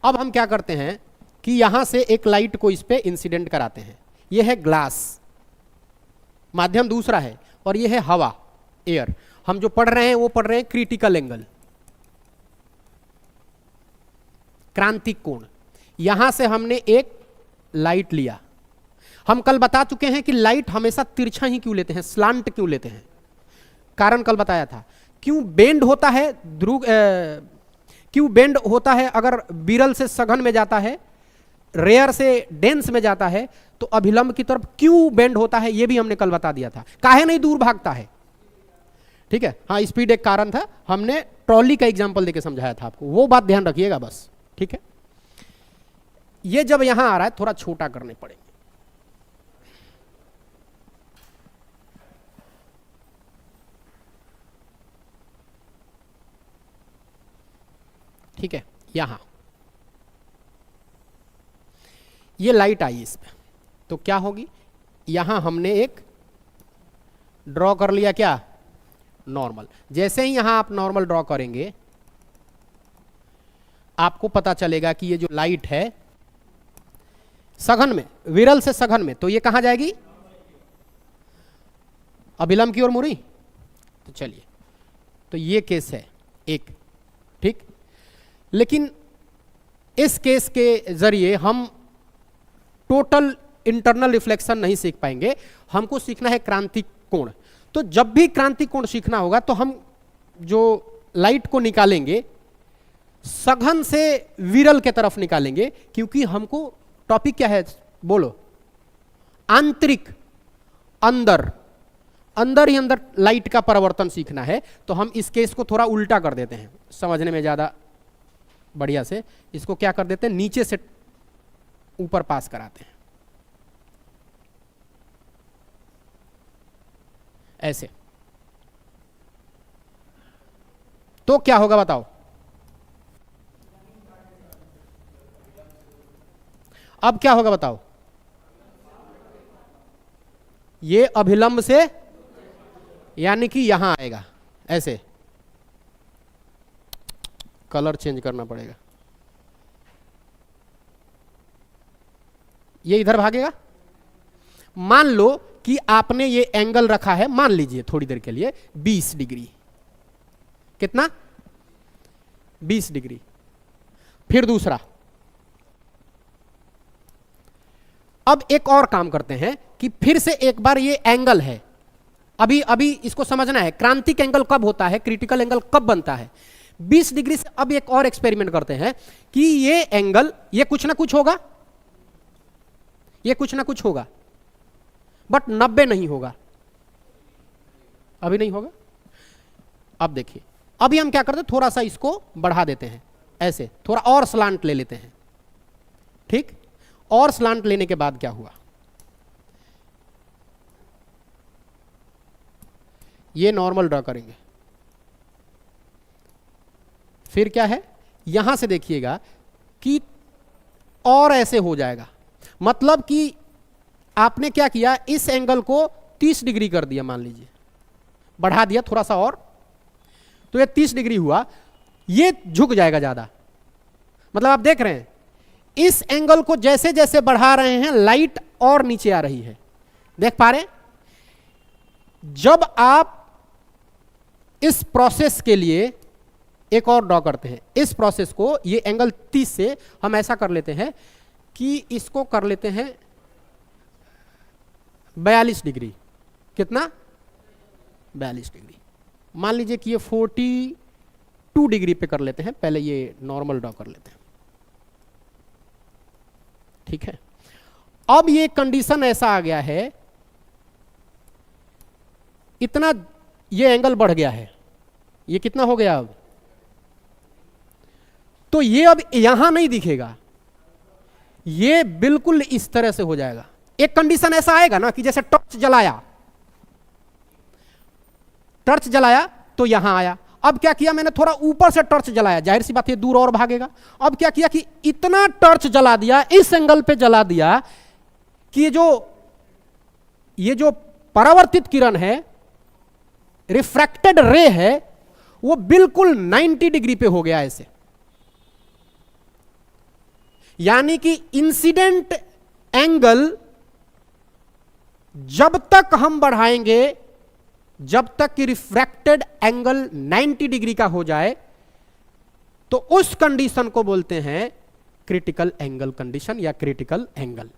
अब हम क्या करते हैं कि यहां से एक लाइट को इस पे इंसिडेंट कराते हैं। ये है ग्लास, माध्यम दूसरा है, और ये है हवा, एयर। हम जो पढ़ रहे हैं वो पढ़ रहे हैं क्रिटिकल एंगल, क्रांतिक कोण। यहां से हमने एक लाइट लिया। हम कल बता चुके हैं कि लाइट हमेशा तिरछा ही क्यों लेते हैं, स्लांट क्यों लेते हैं। कारण कल बताया था। क्यों बेंड होता है क्यों बेंड होता है अगर विरल से सघन में जाता है, रेयर से डेंस में जाता है, तो अभिलंब की तरफ क्यों बेंड होता है, यह भी हमने कल बता दिया था। काहे नहीं दूर भागता है। ठीक है। हाँ, स्पीड एक कारण था। हमने ट्रॉली का एग्जांपल देके समझाया था आपको, वो बात ध्यान रखिएगा बस। ठीक है। ये जब यहां आ रहा है, थोड़ा छोटा करने पड़ेंगे। ठीक है। यहां ये लाइट आई इस पे, तो क्या होगी? यहां हमने एक ड्रॉ कर लिया, क्या? नॉर्मल। जैसे ही यहां आप नॉर्मल ड्रॉ करेंगे, आपको पता चलेगा कि ये जो लाइट है सघन में, विरल से सघन में, तो ये कहां जाएगी? अभिलंब की ओर मुड़ी। तो चलिए, तो ये केस है एक। ठीक। लेकिन इस केस के जरिए हम टोटल इंटरनल रिफ्लेक्शन नहीं सीख पाएंगे। हमको सीखना है क्रांतिक कोण। तो जब भी क्रांतिक कोण सीखना होगा, तो हम जो लाइट को निकालेंगे सघन से विरल के तरफ निकालेंगे, क्योंकि हमको टॉपिक क्या है? बोलो। आंतरिक, अंदर, अंदर ही अंदर लाइट का परिवर्तन सीखना है। तो हम इस केस को थोड़ा उल्टा कर देते हैं, समझने में ज्यादा बढ़िया से। इसको क्या कर देते हैं? नीचे से ऊपर पास कराते हैं, ऐसे। तो क्या होगा बताओ? अब क्या होगा बताओ? ये अभिलंब से, यानी कि यहां आएगा ऐसे। कलर चेंज करना पड़ेगा। ये इधर भागेगा। मान लो कि आपने ये एंगल रखा है, मान लीजिए थोड़ी देर के लिए 20 डिग्री। कितना? 20 डिग्री। फिर दूसरा अब एक और काम करते हैं कि फिर से एक बार ये एंगल है, अभी अभी इसको समझना है क्रांतिक एंगल कब होता है, क्रिटिकल एंगल कब बनता है। 20 डिग्री से अब एक और एक्सपेरिमेंट करते हैं कि ये एंगल, ये कुछ ना कुछ होगा, ये कुछ ना कुछ होगा, बट 90 नहीं होगा, अभी नहीं होगा। अब देखिए, अभी हम क्या करते हैं, थोड़ा सा इसको बढ़ा देते हैं, ऐसे थोड़ा और स्लांट ले लेते हैं, ठीक। और स्लांट लेने के बाद क्या हुआ, ये नॉर्मल ड्रॉ करेंगे, फिर क्या है, यहां से देखिएगा कि और ऐसे हो जाएगा, मतलब कि आपने क्या किया, इस एंगल को 30 डिग्री कर दिया, मान लीजिए बढ़ा दिया थोड़ा सा और, तो ये 30 डिग्री हुआ, ये झुक जाएगा ज्यादा। मतलब आप देख रहे हैं इस एंगल को जैसे जैसे बढ़ा रहे हैं लाइट और नीचे आ रही है, देख पा रहे हैं। जब आप इस प्रोसेस के लिए एक और ड्रॉ करते हैं, इस प्रोसेस को, ये एंगल 30 से हम ऐसा कर लेते हैं कि इसको कर लेते हैं 42 डिग्री, कितना, 42 डिग्री। मान लीजिए कि ये 42 डिग्री पे कर लेते हैं, पहले ये नॉर्मल ड्रॉ कर लेते हैं, ठीक है। अब ये कंडीशन ऐसा आ गया है, इतना ये एंगल बढ़ गया है, ये कितना हो गया अब, तो ये अब यहां नहीं दिखेगा, ये बिल्कुल इस तरह से हो जाएगा। एक कंडीशन ऐसा आएगा ना कि जैसे टॉर्च जलाया तो यहां आया, अब क्या किया मैंने, थोड़ा ऊपर से टॉर्च जलाया, जाहिर सी बात है दूर और भागेगा। अब क्या किया कि इतना टॉर्च जला दिया, इस एंगल पे जला दिया कि ये जो परावर्तित किरण है, रिफ्रैक्टेड रे है, वो बिल्कुल 90 डिग्री पे हो गया ऐसे। यानी कि इंसिडेंट एंगल जब तक हम बढ़ाएंगे, जब तक कि रिफ्रैक्टेड एंगल 90 डिग्री का हो जाए, तो उस कंडीशन को बोलते हैं क्रिटिकल एंगल कंडीशन या क्रिटिकल एंगल।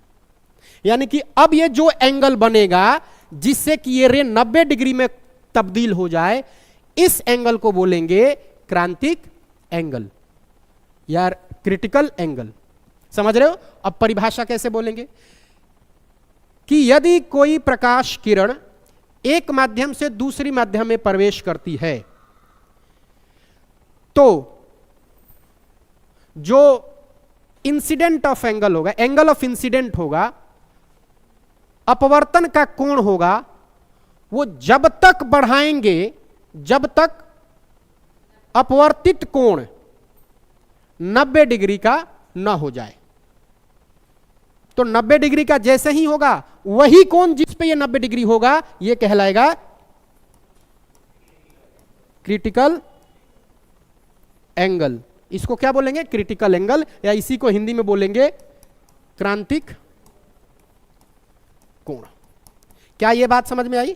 यानी कि अब ये जो एंगल बनेगा जिससे कि ये रे 90 डिग्री में तब्दील हो जाए, इस एंगल को बोलेंगे क्रांतिक एंगल या क्रिटिकल एंगल। समझ रहे हो? अब परिभाषा कैसे बोलेंगे कि यदि कोई प्रकाश किरण एक माध्यम से दूसरी माध्यम में प्रवेश करती है, तो जो इंसिडेंट ऑफ एंगल होगा, एंगल ऑफ इंसिडेंट होगा, अपवर्तन का कोण होगा, वो जब तक बढ़ाएंगे जब तक अपवर्तित कोण 90 डिग्री का ना हो जाए। तो 90 डिग्री का जैसे ही होगा, वही कोण जिस पे ये 90 डिग्री होगा, ये कहलाएगा क्रिटिकल एंगल। इसको क्या बोलेंगे? क्रिटिकल एंगल, या इसी को हिंदी में बोलेंगे क्रांतिक कोण। क्या ये बात समझ में आई?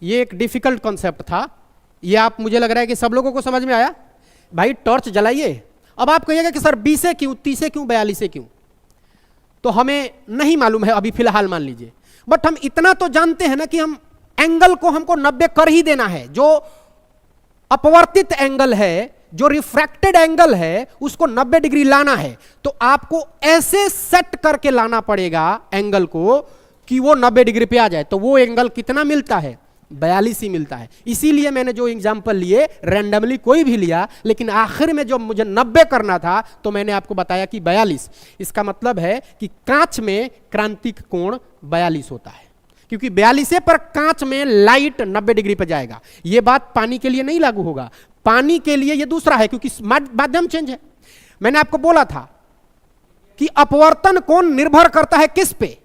ये एक डिफिकल्ट कॉन्सेप्ट था, ये आप, मुझे लग रहा है कि सब लोगों को समझ में आया। भाई टॉर्च जलाइए। अब आप कहिएगा कि सर 20 से क्यों, 30 से क्यों, 42 से क्यों? तो हमें नहीं मालूम है अभी फिलहाल, मान लीजिए, बट हम इतना तो जानते हैं ना कि हम एंगल को हमको 90 कर ही देना है। जो अपवर्तित एंगल है, जो रिफ्रैक्टेड एंगल है, उसको 90 डिग्री लाना है। तो आपको ऐसे सेट करके लाना पड़ेगा एंगल को कि वो 90 डिग्री पे आ जाए। तो वो एंगल कितना मिलता है? 42 ही मिलता है। इसीलिए मैंने जो एग्जाम्पल लिए, रैंडमली कोई भी लिया, लेकिन आखिर में जो मुझे 90 करना था तो मैंने आपको बताया कि 42। इसका मतलब है कि कांच में क्रांतिक कोण 42 होता है, क्योंकि 42 पर कांच में लाइट 90 डिग्री पर जाएगा। यह बात पानी के लिए नहीं लागू होगा, पानी के लिए यह दूसरा है, क्योंकि माध्यम चेंज है। मैंने आपको बोला था कि अपवर्तन कोण निर्भर करता है किस पे?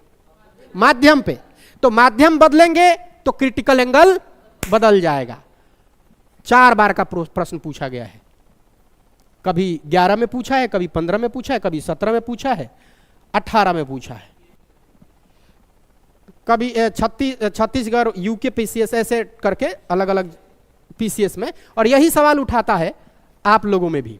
माध्यम पे। तो माध्यम बदलेंगे तो क्रिटिकल एंगल बदल जाएगा। 4 बार का प्रश्न पूछा गया है, कभी 11 में पूछा है, कभी 15 में पूछा है, कभी 17 में पूछा है, 18 में पूछा है, कभी छत्तीसगढ़ यूके पीसीएस, ऐसे करके अलग अलग पीसीएस में। और यही सवाल उठाता है आप लोगों में भी,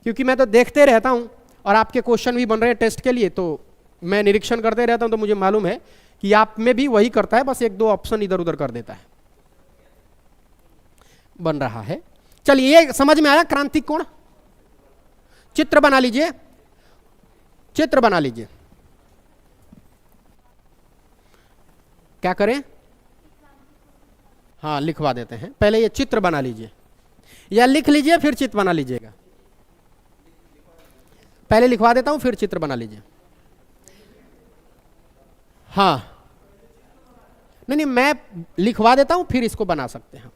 क्योंकि मैं तो देखते रहता हूं और आपके क्वेश्चन भी बन रहे हैं टेस्ट के लिए, तो मैं निरीक्षण करते रहता हूं तो मुझे मालूम है कि आप में भी वही करता है, बस एक दो ऑप्शन इधर उधर कर देता है। बन रहा है। चलिए, ये समझ में आया क्रांतिक कोण। चित्र बना लीजिए, चित्र बना लीजिए। क्या करें? हाँ, लिखवा देते हैं। पहले ये चित्र बना लीजिए, या लिख लीजिए फिर चित्र बना लीजिएगा। पहले लिखवा देता हूं फिर चित्र बना लीजिए। हाँ, नहीं, मैं लिखवा देता हूं फिर इसको बना सकते हैं।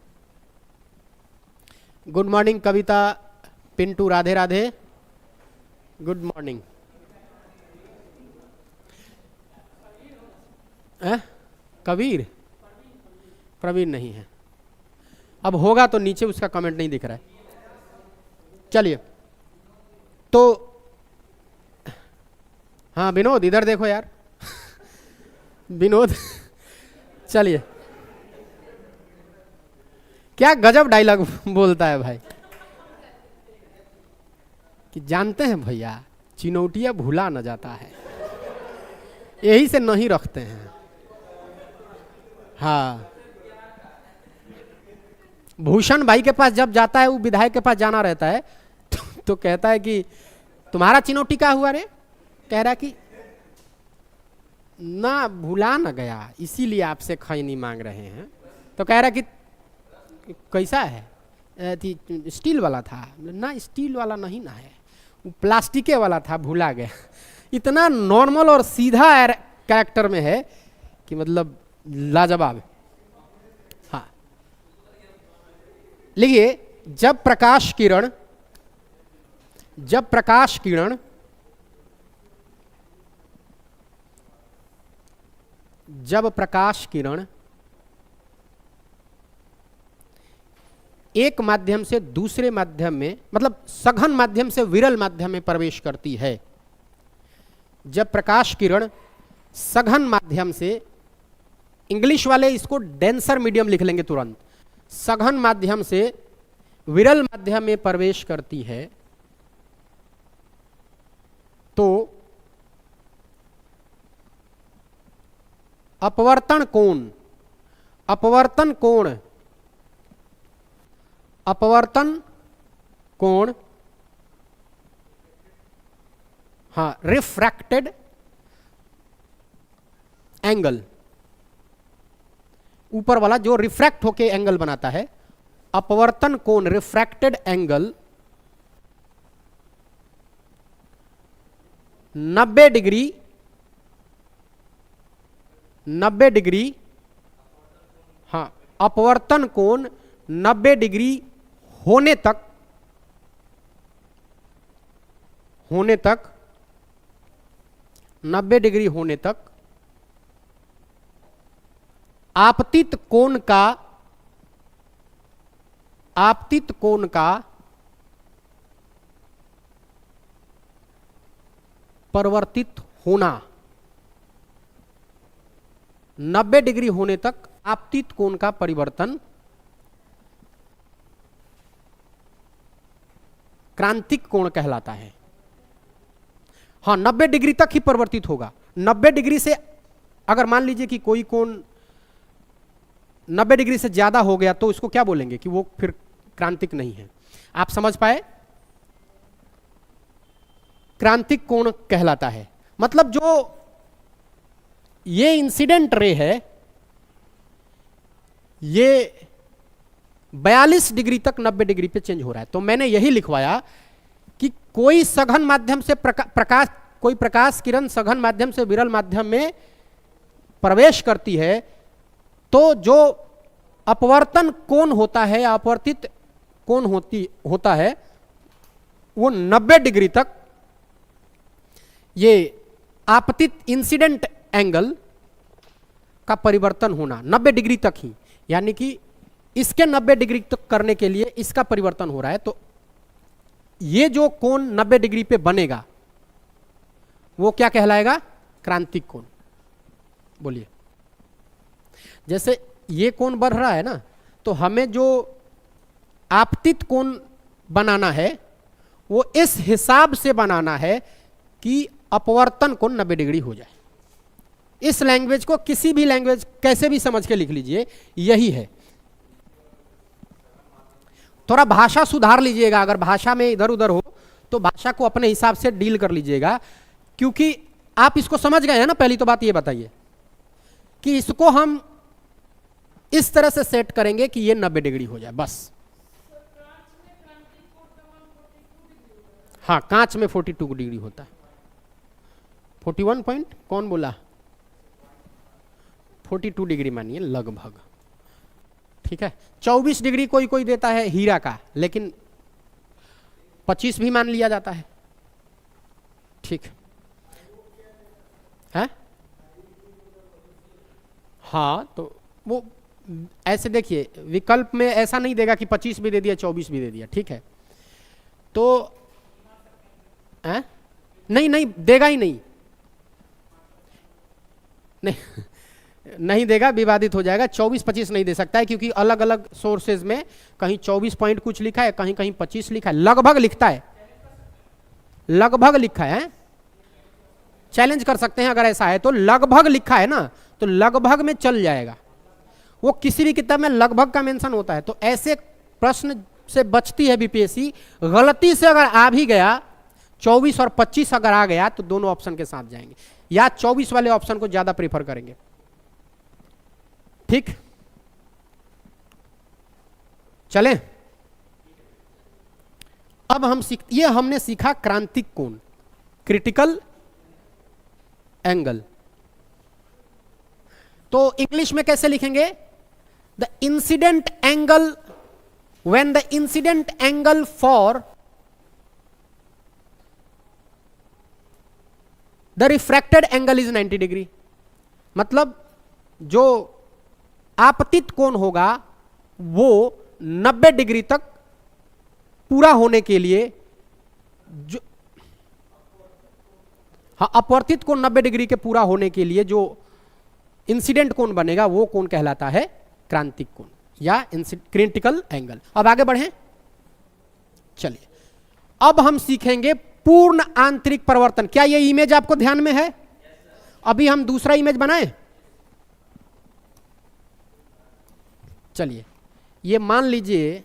गुड मॉर्निंग कविता, पिंटू, राधे राधे, गुड मॉर्निंग। कबीर? प्रवीण नहीं है। अब होगा तो नीचे उसका कमेंट नहीं दिख रहा है। चलिए, तो हाँ विनोद, इधर देखो यार। विनोद, चलिए। क्या गजब डायलॉग बोलता है भाई, कि जानते हैं भैया, चिनौटिया भूला न जाता है, यही से नहीं रखते हैं। हाँ, भूषण भाई के पास जब जाता है, वो विधायक के पास जाना रहता है, तो कहता है कि तुम्हारा चिनौटी क्या हुआ रे? कह रहा कि ना, भूला न गया, इसीलिए आपसे खैनी मांग रहे हैं। तो कह रहा कि कैसा है? स्टील वाला था ना? स्टील वाला नहीं ना है, वो प्लास्टिके वाला था, भूला गया। इतना नॉर्मल और सीधा कैरेक्टर में है कि मतलब लाजवाब। हाँ, लिखिए, जब प्रकाश किरण एक माध्यम से दूसरे माध्यम में, मतलब सघन माध्यम से विरल माध्यम में प्रवेश करती है। जब प्रकाश किरण सघन माध्यम से, इंग्लिश वाले इसको डेंसर मीडियम लिख लेंगे तुरंत, सघन माध्यम से विरल माध्यम में प्रवेश करती है, तो अपवर्तन कोण, हाँ, रिफ्रैक्टेड एंगल, ऊपर वाला जो रिफ्रैक्ट होके एंगल बनाता है, अपवर्तन कोण, रिफ्रैक्टेड एंगल 90 डिग्री, हाँ, अपवर्तन कोण 90 डिग्री होने तक होने तक 90 डिग्री होने तक आपतित कोण का परिवर्तित होना, 90 डिग्री होने तक आपतित कोण का परिवर्तन क्रांतिक कोण कहलाता है। हाँ, 90 डिग्री तक ही परिवर्तित होगा। 90 डिग्री से अगर मान लीजिए कि कोई कोण 90 डिग्री से ज्यादा हो गया तो इसको क्या बोलेंगे कि वो फिर क्रांतिक नहीं है। आप समझ पाए? क्रांतिक कोण कहलाता है। मतलब जो ये इंसिडेंट रे है, ये 42 डिग्री तक 90 डिग्री पे चेंज हो रहा है। तो मैंने यही लिखवाया कि कोई सघन माध्यम से कोई प्रकाश किरण सघन माध्यम से विरल माध्यम में प्रवेश करती है, तो जो अपवर्तन कोण होता है या अपवर्तित कोण होता है, वो 90 डिग्री तक, ये आपतित इंसिडेंट एंगल का परिवर्तन होना 90 डिग्री तक ही, यानी कि इसके 90 डिग्री तक करने के लिए इसका परिवर्तन हो रहा है। तो ये जो कोण 90 डिग्री पे बनेगा वो क्या कहलाएगा? क्रांतिक कोण। बोलिए, जैसे ये कोण बढ़ रहा है ना, तो हमें जो आपतित कोण बनाना है वो इस हिसाब से बनाना है कि अपवर्तन कोण 90 डिग्री हो जाए। इस लैंग्वेज को किसी भी लैंग्वेज कैसे भी समझ के लिख लीजिए, यही है। थोड़ा भाषा सुधार लीजिएगा, अगर भाषा में इधर उधर हो तो भाषा को अपने हिसाब से डील कर लीजिएगा, क्योंकि आप इसको समझ गए हैं ना। पहली तो बात ये बताइए कि इसको हम इस तरह से सेट करेंगे कि ये 90 डिग्री हो जाए, बस। हाँ, कांच में 42 डिग्री होता है। 41 पॉइंट कौन बोला? 42 डिग्री मानिए लगभग, ठीक है। 24 डिग्री कोई कोई देता है हीरा का, लेकिन 25 भी मान लिया जाता है, ठीक है। हाँ, तो वो ऐसे देखिए, विकल्प में ऐसा नहीं देगा कि 25 भी दे दिया 24 भी दे दिया, ठीक है। तो नहीं नहीं देगा ही नहीं, नहीं नहीं देगा, विवादित हो जाएगा। 24-25 नहीं दे सकता है, क्योंकि अलग अलग सोर्सेज में कहीं 24 पॉइंट कुछ लिखा है, कहीं कहीं 25 लिखा है, लगभग लिखता है, लगभग लिखा है। चैलेंज कर सकते हैं अगर ऐसा है तो, लगभग लिखा है ना, तो लगभग में चल जाएगा। वो किसी भी किताब में लगभग का मेंशन होता है। तो ऐसे प्रश्न से बचती है बीपीएससी। गलती से अगर आ भी गया 24 और 25 अगर आ गया तो दोनों ऑप्शन के साथ जाएंगे, या 24 वाले ऑप्शन को ज्यादा प्रीफर करेंगे, ठीक। चलें, अब हम ये हमने सीखा क्रांतिक कोण, क्रिटिकल एंगल। तो इंग्लिश में कैसे लिखेंगे? The incident angle, when the incident angle for the refracted angle is 90 degree. मतलब जो आपतित कोण होगा वो 90 डिग्री तक पूरा होने के लिए, जो हाँ, अपवर्तित कोण 90 डिग्री के पूरा होने के लिए जो इंसिडेंट कोण बनेगा वो कोण कहलाता है क्रांतिक कोण या क्रिटिकल एंगल। अब आगे बढ़ें, चलिए अब हम सीखेंगे पूर्ण आंतरिक परिवर्तन। क्या ये इमेज आपको ध्यान में है? अभी हम दूसरा इमेज बनाएं। चलिए, ये मान लीजिए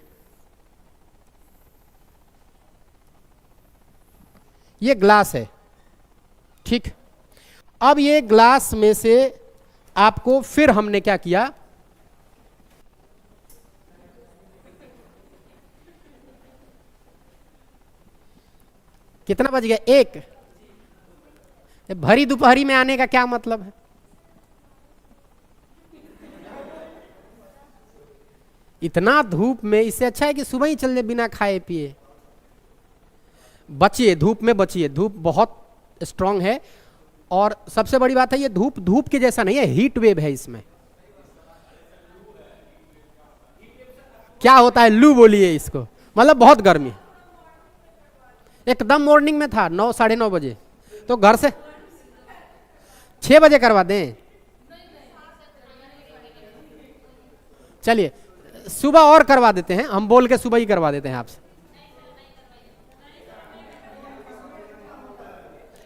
ये ग्लास है, ठीक। अब ये ग्लास में से आपको, फिर हमने क्या किया, कितना बज गया? 1। भरी दोपहरी में आने का क्या मतलब है? इतना धूप में, इससे अच्छा है कि सुबह ही चल जाए बिना खाए पिए। बचिए, धूप में बचिए, धूप बहुत स्ट्रांग है। और सबसे बड़ी बात है, ये धूप धूप के जैसा नहीं है, हीट वेव है इसमें। क्या होता है? लू बोलिए इसको, मतलब बहुत गर्मी। एकदम मॉर्निंग में था, 9 साढ़े 9 बजे, तो घर से 6 बजे करवा दें। चलिए सुबह और करवा देते हैं, हम बोल के सुबह ही करवा देते हैं आपसे।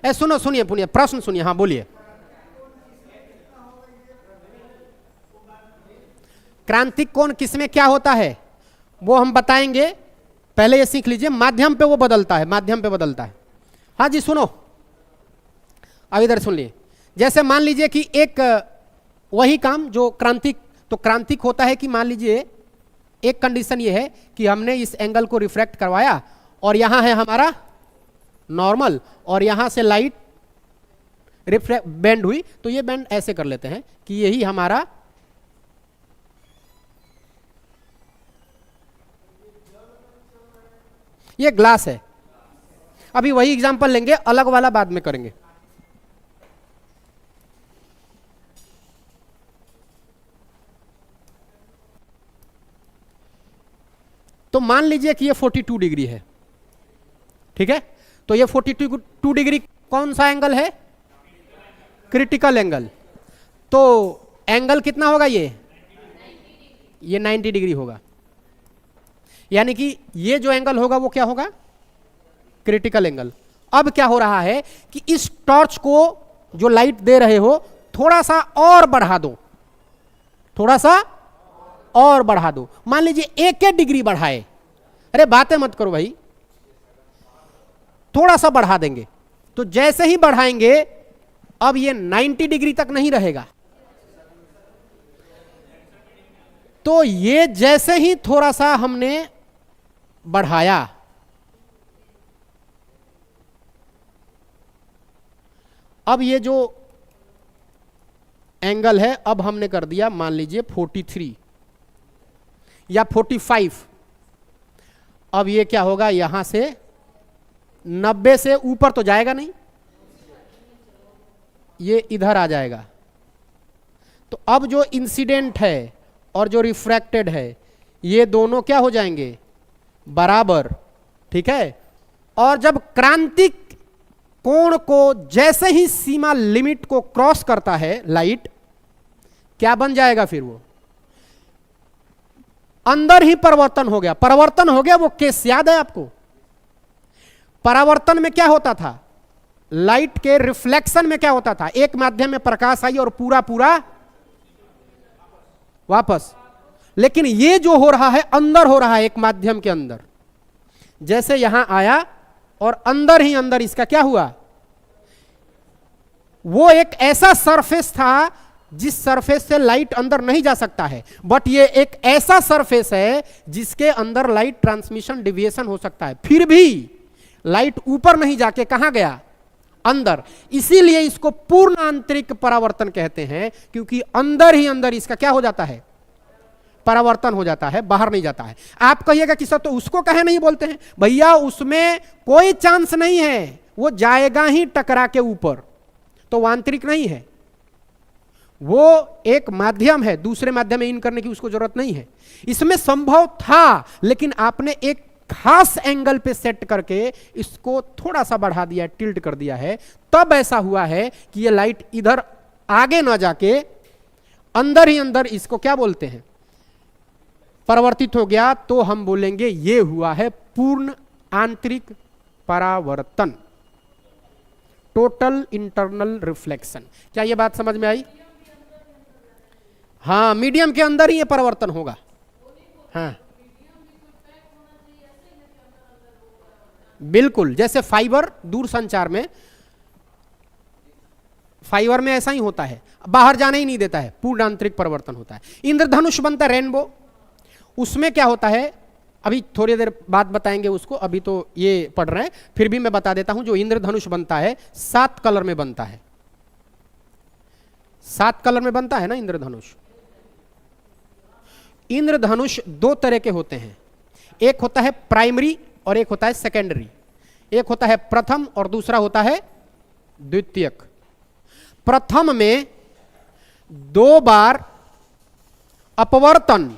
सुनो, सुनिए पुनिए, प्रश्न सुनिए, हाँ बोलिए। क्रांतिक कोण किसमें क्या होता है वो हम बताएंगे, पहले ये सीख लीजिए। माध्यम पे वो बदलता है, माध्यम पे बदलता है। हाँ जी सुनो, अब इधर सुन लिए। जैसे मान लीजिए कि एक वही काम जो क्रांतिक, तो क्रांतिक होता है कि मान लीजिए एक कंडीशन ये है कि हमने इस एंगल को रिफ्रैक्ट करवाया और यहां है हमारा नॉर्मल, और यहां से लाइट रिफ्रैक्ट बेंड हुई, तो ये बेंड ऐसे कर लेते हैं कि यही हमारा ये ग्लास है। अभी वही एग्जांपल लेंगे, अलग वाला बाद में करेंगे। तो मान लीजिए कि ये 42 डिग्री है, ठीक है। तो ये 42 डिग्री कौन सा एंगल है? Critical angle. तो एंगल कितना होगा? ये 90 डिग्री होगा। यानी कि ये जो एंगल होगा वो क्या होगा? Critical angle. अब क्या हो रहा है कि इस टॉर्च को जो लाइट दे रहे हो थोड़ा सा और बढ़ा दो, थोड़ा सा और बढ़ा दो। मान लीजिए 1 डिग्री बढ़ाए, अरे बातें मत करो भाई, थोड़ा सा बढ़ा देंगे तो जैसे ही बढ़ाएंगे अब ये 90 डिग्री तक नहीं रहेगा। तो ये जैसे ही थोड़ा सा हमने बढ़ाया, अब ये जो एंगल है अब हमने कर दिया मान लीजिए 43 या 45। अब ये क्या होगा, यहां से 90 से ऊपर तो जाएगा नहीं, ये इधर आ जाएगा। तो अब जो इंसिडेंट है और जो रिफ्रैक्टेड है ये दोनों क्या हो जाएंगे, बराबर। ठीक है। और जब क्रांतिक कोण को जैसे ही सीमा लिमिट को क्रॉस करता है लाइट, क्या बन जाएगा फिर वो अंदर ही परिवर्तन हो गया। परिवर्तन हो गया वो केस याद है आपको? परावर्तन में क्या होता था, लाइट के रिफ्लेक्शन में क्या होता था, एक माध्यम में प्रकाश आई और पूरा पूरा वापस। लेकिन ये जो हो रहा है अंदर हो रहा है, एक माध्यम के अंदर, जैसे यहां आया और अंदर ही अंदर इसका क्या हुआ, वो एक ऐसा सरफेस था जिस सरफेस से लाइट अंदर नहीं जा सकता है, बट ये एक ऐसा सरफेस है जिसके अंदर लाइट ट्रांसमिशन डिविएशन हो सकता है, फिर भी लाइट ऊपर नहीं जाके कहां गया, अंदर। इसीलिए इसको पूर्ण आंतरिक परावर्तन कहते हैं, क्योंकि अंदर ही अंदर इसका क्या हो जाता है, परावर्तन हो जाता है, बाहर नहीं जाता है। आप कहिएगा कि सर तो उसको कहे नहीं बोलते हैं, भैया उसमें कोई चांस नहीं है, वो जाएगा ही टकरा के ऊपर, तो वो आंतरिक नहीं है, वो एक माध्यम है, दूसरे माध्यम में इन करने की उसको जरूरत नहीं है। इसमें संभव था लेकिन आपने एक खास एंगल पे सेट करके इसको थोड़ा सा बढ़ा दिया, टिल्ट कर दिया है, तब ऐसा हुआ है कि ये लाइट इधर आगे ना जाके अंदर ही अंदर इसको क्या बोलते हैं, परिवर्तित हो गया। तो हम बोलेंगे ये हुआ है पूर्ण आंतरिक परावर्तन, टोटल इंटरनल रिफ्लेक्शन। क्या ये बात समझ में आई? हाँ, मीडियम के अंदर ही ये परिवर्तन होगा। हाँ बिल्कुल, जैसे फाइबर दूर संचार में, फाइबर में ऐसा ही होता है, बाहर जाने ही नहीं देता है, पूर्ण आंतरिक परिवर्तन होता है। इंद्रधनुष बनता है रेनबो, उसमें क्या होता है अभी थोड़ी देर बाद बताएंगे उसको, अभी तो ये पढ़ रहे हैं, फिर भी मैं बता देता हूं। जो इंद्रधनुष बनता है 7 कलर में बनता है, 7 कलर में बनता है ना इंद्रधनुष। इंद्रधनुष 2 तरह के होते हैं, एक होता है प्राइमरी और एक होता है सेकेंडरी। एक होता है प्रथम और दूसरा होता है द्वितीयक। प्रथम में 2 बार अपवर्तन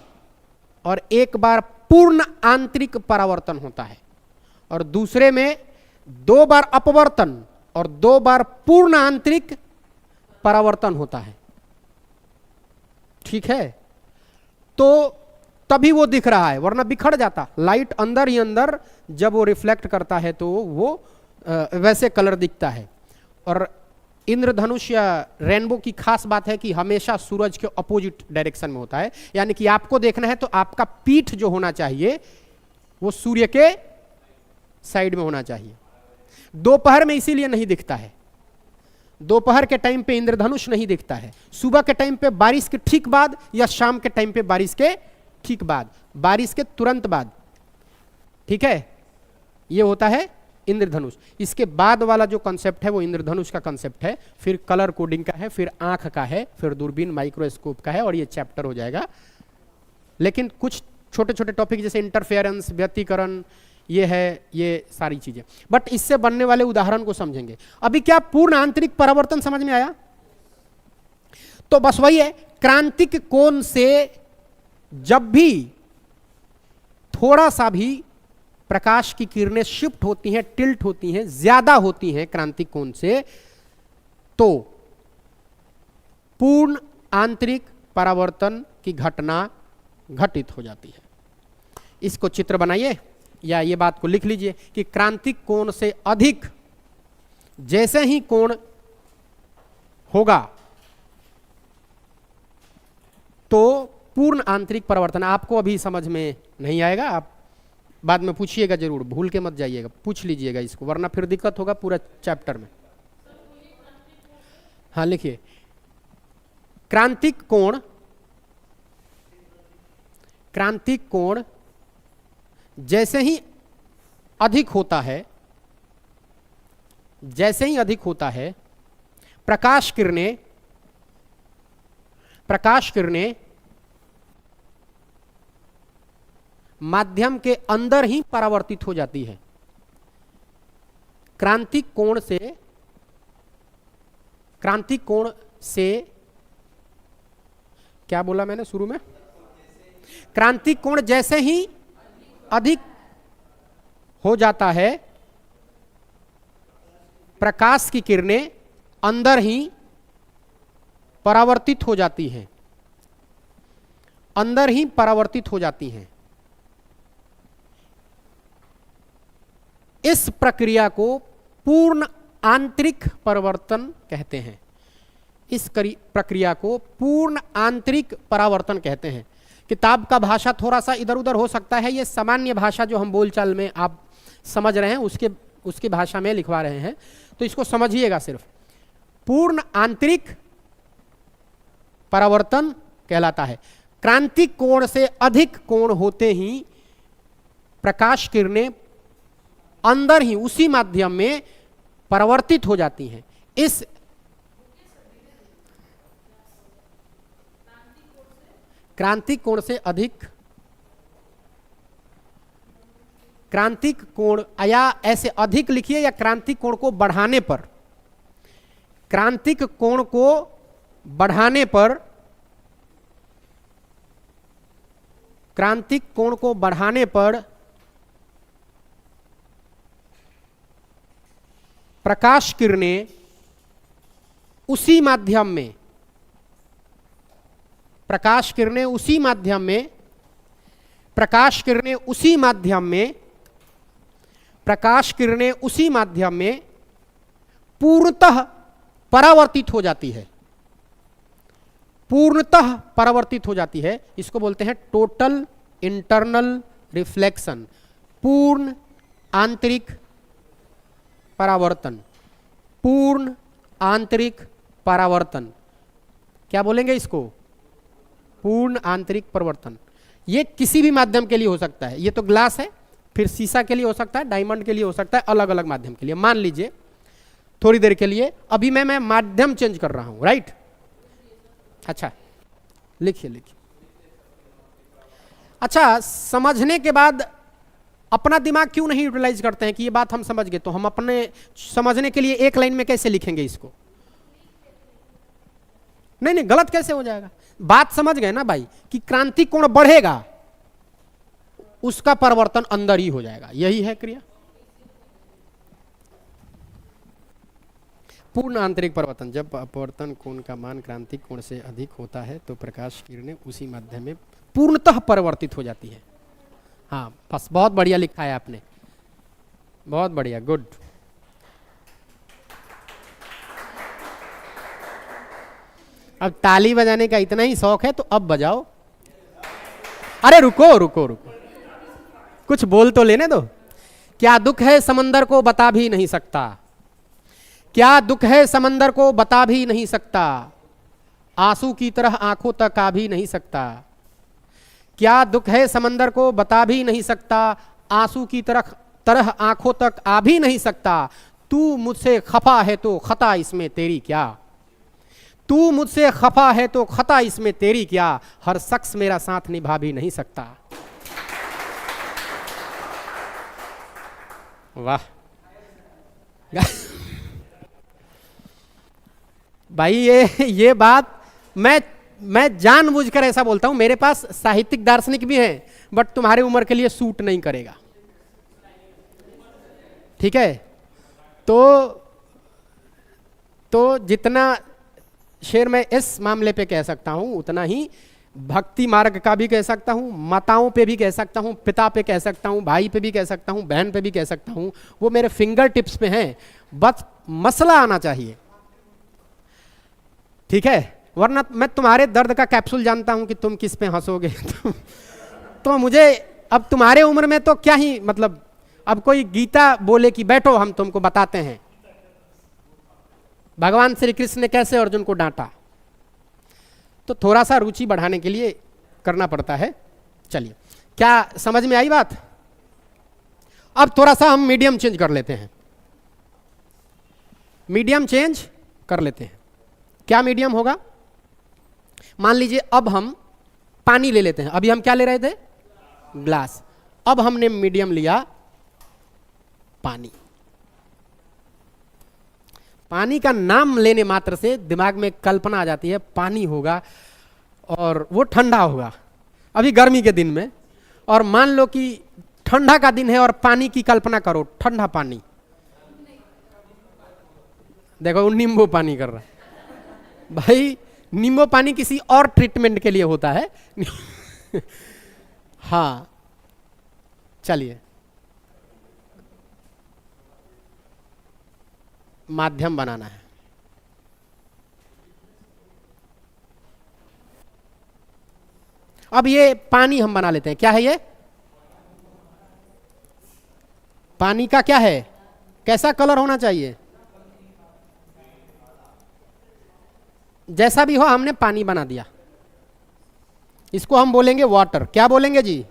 और 1 बार पूर्ण आंतरिक परावर्तन होता है, और दूसरे में 2 बार अपवर्तन और 2 बार पूर्ण आंतरिक परावर्तन होता है। ठीक है, तो तभी वो दिख रहा है, वरना बिखर जाता। लाइट अंदर ही अंदर जब वो रिफ्लेक्ट करता है तो वो वैसे कलर दिखता है। और इंद्रधनुष या रेनबो की खास बात है कि हमेशा सूरज के अपोजिट डायरेक्शन में होता है, यानी कि आपको देखना है तो आपका पीठ जो होना चाहिए वो सूर्य के साइड में होना चाहिए। दोपहर में इसीलिए नहीं दिखता है, दोपहर के टाइम पे इंद्रधनुष नहीं दिखता है, सुबह के टाइम पे बारिश के ठीक बाद या शाम के टाइम पे बारिश के ठीक बाद, बारिश के तुरंत बाद। ठीक है, ये होता है इंद्रधनुष। इसके बाद वाला जो कॉन्सेप्ट है वो इंद्रधनुष का कॉन्सेप्ट है, फिर कलर कोडिंग का है, फिर आंख का है, फिर दूरबीन माइक्रोस्कोप का है, और ये चैप्टर हो जाएगा। लेकिन कुछ छोटे छोटे टॉपिक जैसे इंटरफेरेंस, व्यतिकरण, ये है, ये सारी चीजें, बट इससे बनने वाले उदाहरण को समझेंगे। अभी क्या पूर्ण आंतरिक परावर्तन समझ में आया? तो बस वही है, क्रांतिक कोण से जब भी थोड़ा सा भी प्रकाश की किरणें शिफ्ट होती हैं, टिल्ट होती हैं, ज्यादा होती हैं क्रांतिक कोण से, तो पूर्ण आंतरिक परावर्तन की घटना घटित हो जाती है। इसको चित्र बनाइए या ये बात को लिख लीजिए कि क्रांतिक कोण से अधिक जैसे ही कोण होगा तो पूर्ण आंतरिक परावर्तन। आपको अभी समझ में नहीं आएगा, आप बाद में पूछिएगा जरूर, भूल के मत जाइएगा, पूछ लीजिएगा इसको, वरना फिर दिक्कत होगा पूरा चैप्टर में। हाँ लिखिए, क्रांतिक कोण जैसे ही अधिक होता है, प्रकाश किरणें माध्यम के अंदर ही परावर्तित हो जाती है। क्रांतिक कोण से क्या बोला मैंने शुरू में? क्रांतिक कोण जैसे ही अधिक हो जाता है, प्रकाश की किरणें अंदर ही परावर्तित हो जाती हैं, इस प्रक्रिया को पूर्ण आंतरिक परावर्तन कहते हैं। किताब का भाषा थोड़ा सा इधर उधर हो सकता है, ये सामान्य भाषा जो हम बोलचाल में आप समझ रहे हैं उसकी भाषा में लिखवा रहे हैं, तो इसको समझिएगा सिर्फ। पूर्ण आंतरिक परावर्तन कहलाता है। क्रांतिक कोण से अधिक कोण होते ही प्रकाश किरणें अंदर ही उसी माध्यम में परावर्तित हो जाती हैं। इस क्रांतिक कोण से अधिक, क्रांतिक कोण या ऐसे अधिक लिखिए, या क्रांतिक कोण को बढ़ाने पर, क्रांतिक कोण को बढ़ाने पर, क्रांतिक कोण को बढ़ाने पर प्रकाश किरणें उसी माध्यम में, प्रकाश किरणें उसी माध्यम में पूर्णतः परावर्तित हो जाती है। इसको बोलते हैं टोटल इंटरनल रिफ्लेक्शन, पूर्ण आंतरिक परावर्तन। क्या बोलेंगे इसको? पूर्ण आंतरिक परावर्तन। ये किसी भी माध्यम के लिए हो सकता है, ये तो ग्लास है, फिर शीशा के लिए हो सकता है, डायमंड के लिए हो सकता है, अलग अलग माध्यम के लिए। मान लीजिए थोड़ी देर के लिए, अभी मैं माध्यम चेंज कर रहा हूं, राइट? अच्छा लिखिए। अच्छा, समझने के बाद अपना दिमाग क्यों नहीं यूटिलाइज करते हैं कि ये बात हम समझ गए, तो हम अपने समझने के लिए एक लाइन में कैसे लिखेंगे इसको? नहीं, गलत कैसे हो जाएगा? बात समझ गए ना भाई कि क्रांतिक कोण बढ़ेगा, उसका परिवर्तन अंदर ही हो जाएगा, यही है क्रिया। पूर्ण आंतरिक परिवर्तन, जब अपवर्तन कोण का मान क्रांतिक कोण से अधिक होता है तो प्रकाश किरणें उसी माध्यम में पूर्णतः परिवर्तित हो जाती है। हाँ बस, बहुत बढ़िया लिखा है आपने, बहुत बढ़िया, गुड। अब ताली बजाने का इतना ही शौक है तो अब बजाओ। अरे रुको, कुछ बोल तो लेने दो। क्या दुख है समंदर को बता भी नहीं सकता, क्या दुख है समंदर को बता भी नहीं सकता, आंसू की तरह आंखों तक आ भी नहीं सकता। क्या दुख है समंदर को बता भी नहीं सकता, आंसू की तरह आंखों तक आ भी नहीं सकता। तू मुझसे खफा है तो खता इसमें तेरी क्या, तू मुझसे खफा है तो खता इसमें तेरी क्या, हर शख्स मेरा साथ निभा भी नहीं सकता। वाह भाई, ये बात मैं जानबूझकर ऐसा बोलता हूं। मेरे पास साहित्यिक दार्शनिक भी हैं, बट तुम्हारी उम्र के लिए सूट नहीं करेगा, ठीक है? तो जितना शेर मैं इस मामले पे कह सकता हूं, उतना ही भक्ति मार्ग का भी कह सकता हूं, माताओं पे भी कह सकता हूं, पिता पे कह सकता हूं, भाई पे भी कह सकता हूं, बहन पे भी कह सकता हूं। वो मेरे फिंगर टिप्स पे हैं, बस मसला आना चाहिए, ठीक है, वरना मैं तुम्हारे दर्द का कैप्सूल जानता हूं कि तुम किस पे हंसोगे तो मुझे अब तुम्हारे उम्र में तो क्या ही मतलब, अब कोई गीता बोले कि बैठो हम तुमको बताते हैं भगवान श्री कृष्ण ने कैसे अर्जुन को डांटा, तो थोड़ा सा रुचि बढ़ाने के लिए करना पड़ता है। चलिए, क्या समझ में आई बात? अब थोड़ा सा हम मीडियम चेंज कर लेते हैं, मीडियम चेंज कर लेते हैं। क्या मीडियम होगा? मान लीजिए अब हम पानी ले लेते हैं, अभी हम क्या ले रहे थे? ग्लास। अब हमने मीडियम लिया पानी। पानी का नाम लेने मात्र से दिमाग में कल्पना आ जाती है पानी होगा और वो ठंडा होगा, अभी गर्मी के दिन में, और मान लो कि ठंडा का दिन है और पानी की कल्पना करो, ठंडा पानी, देखो वो नींबू पानी कर रहा है। भाई नींबू पानी किसी और ट्रीटमेंट के लिए होता है हाँ, चलिए माध्यम बनाना है। अब ये पानी हम बना लेते हैं, क्या है ये? पानी का क्या है? कैसा कलर होना चाहिए? जैसा भी हो, हमने पानी बना दिया, इसको हम बोलेंगे वाटर। क्या बोलेंगे जी?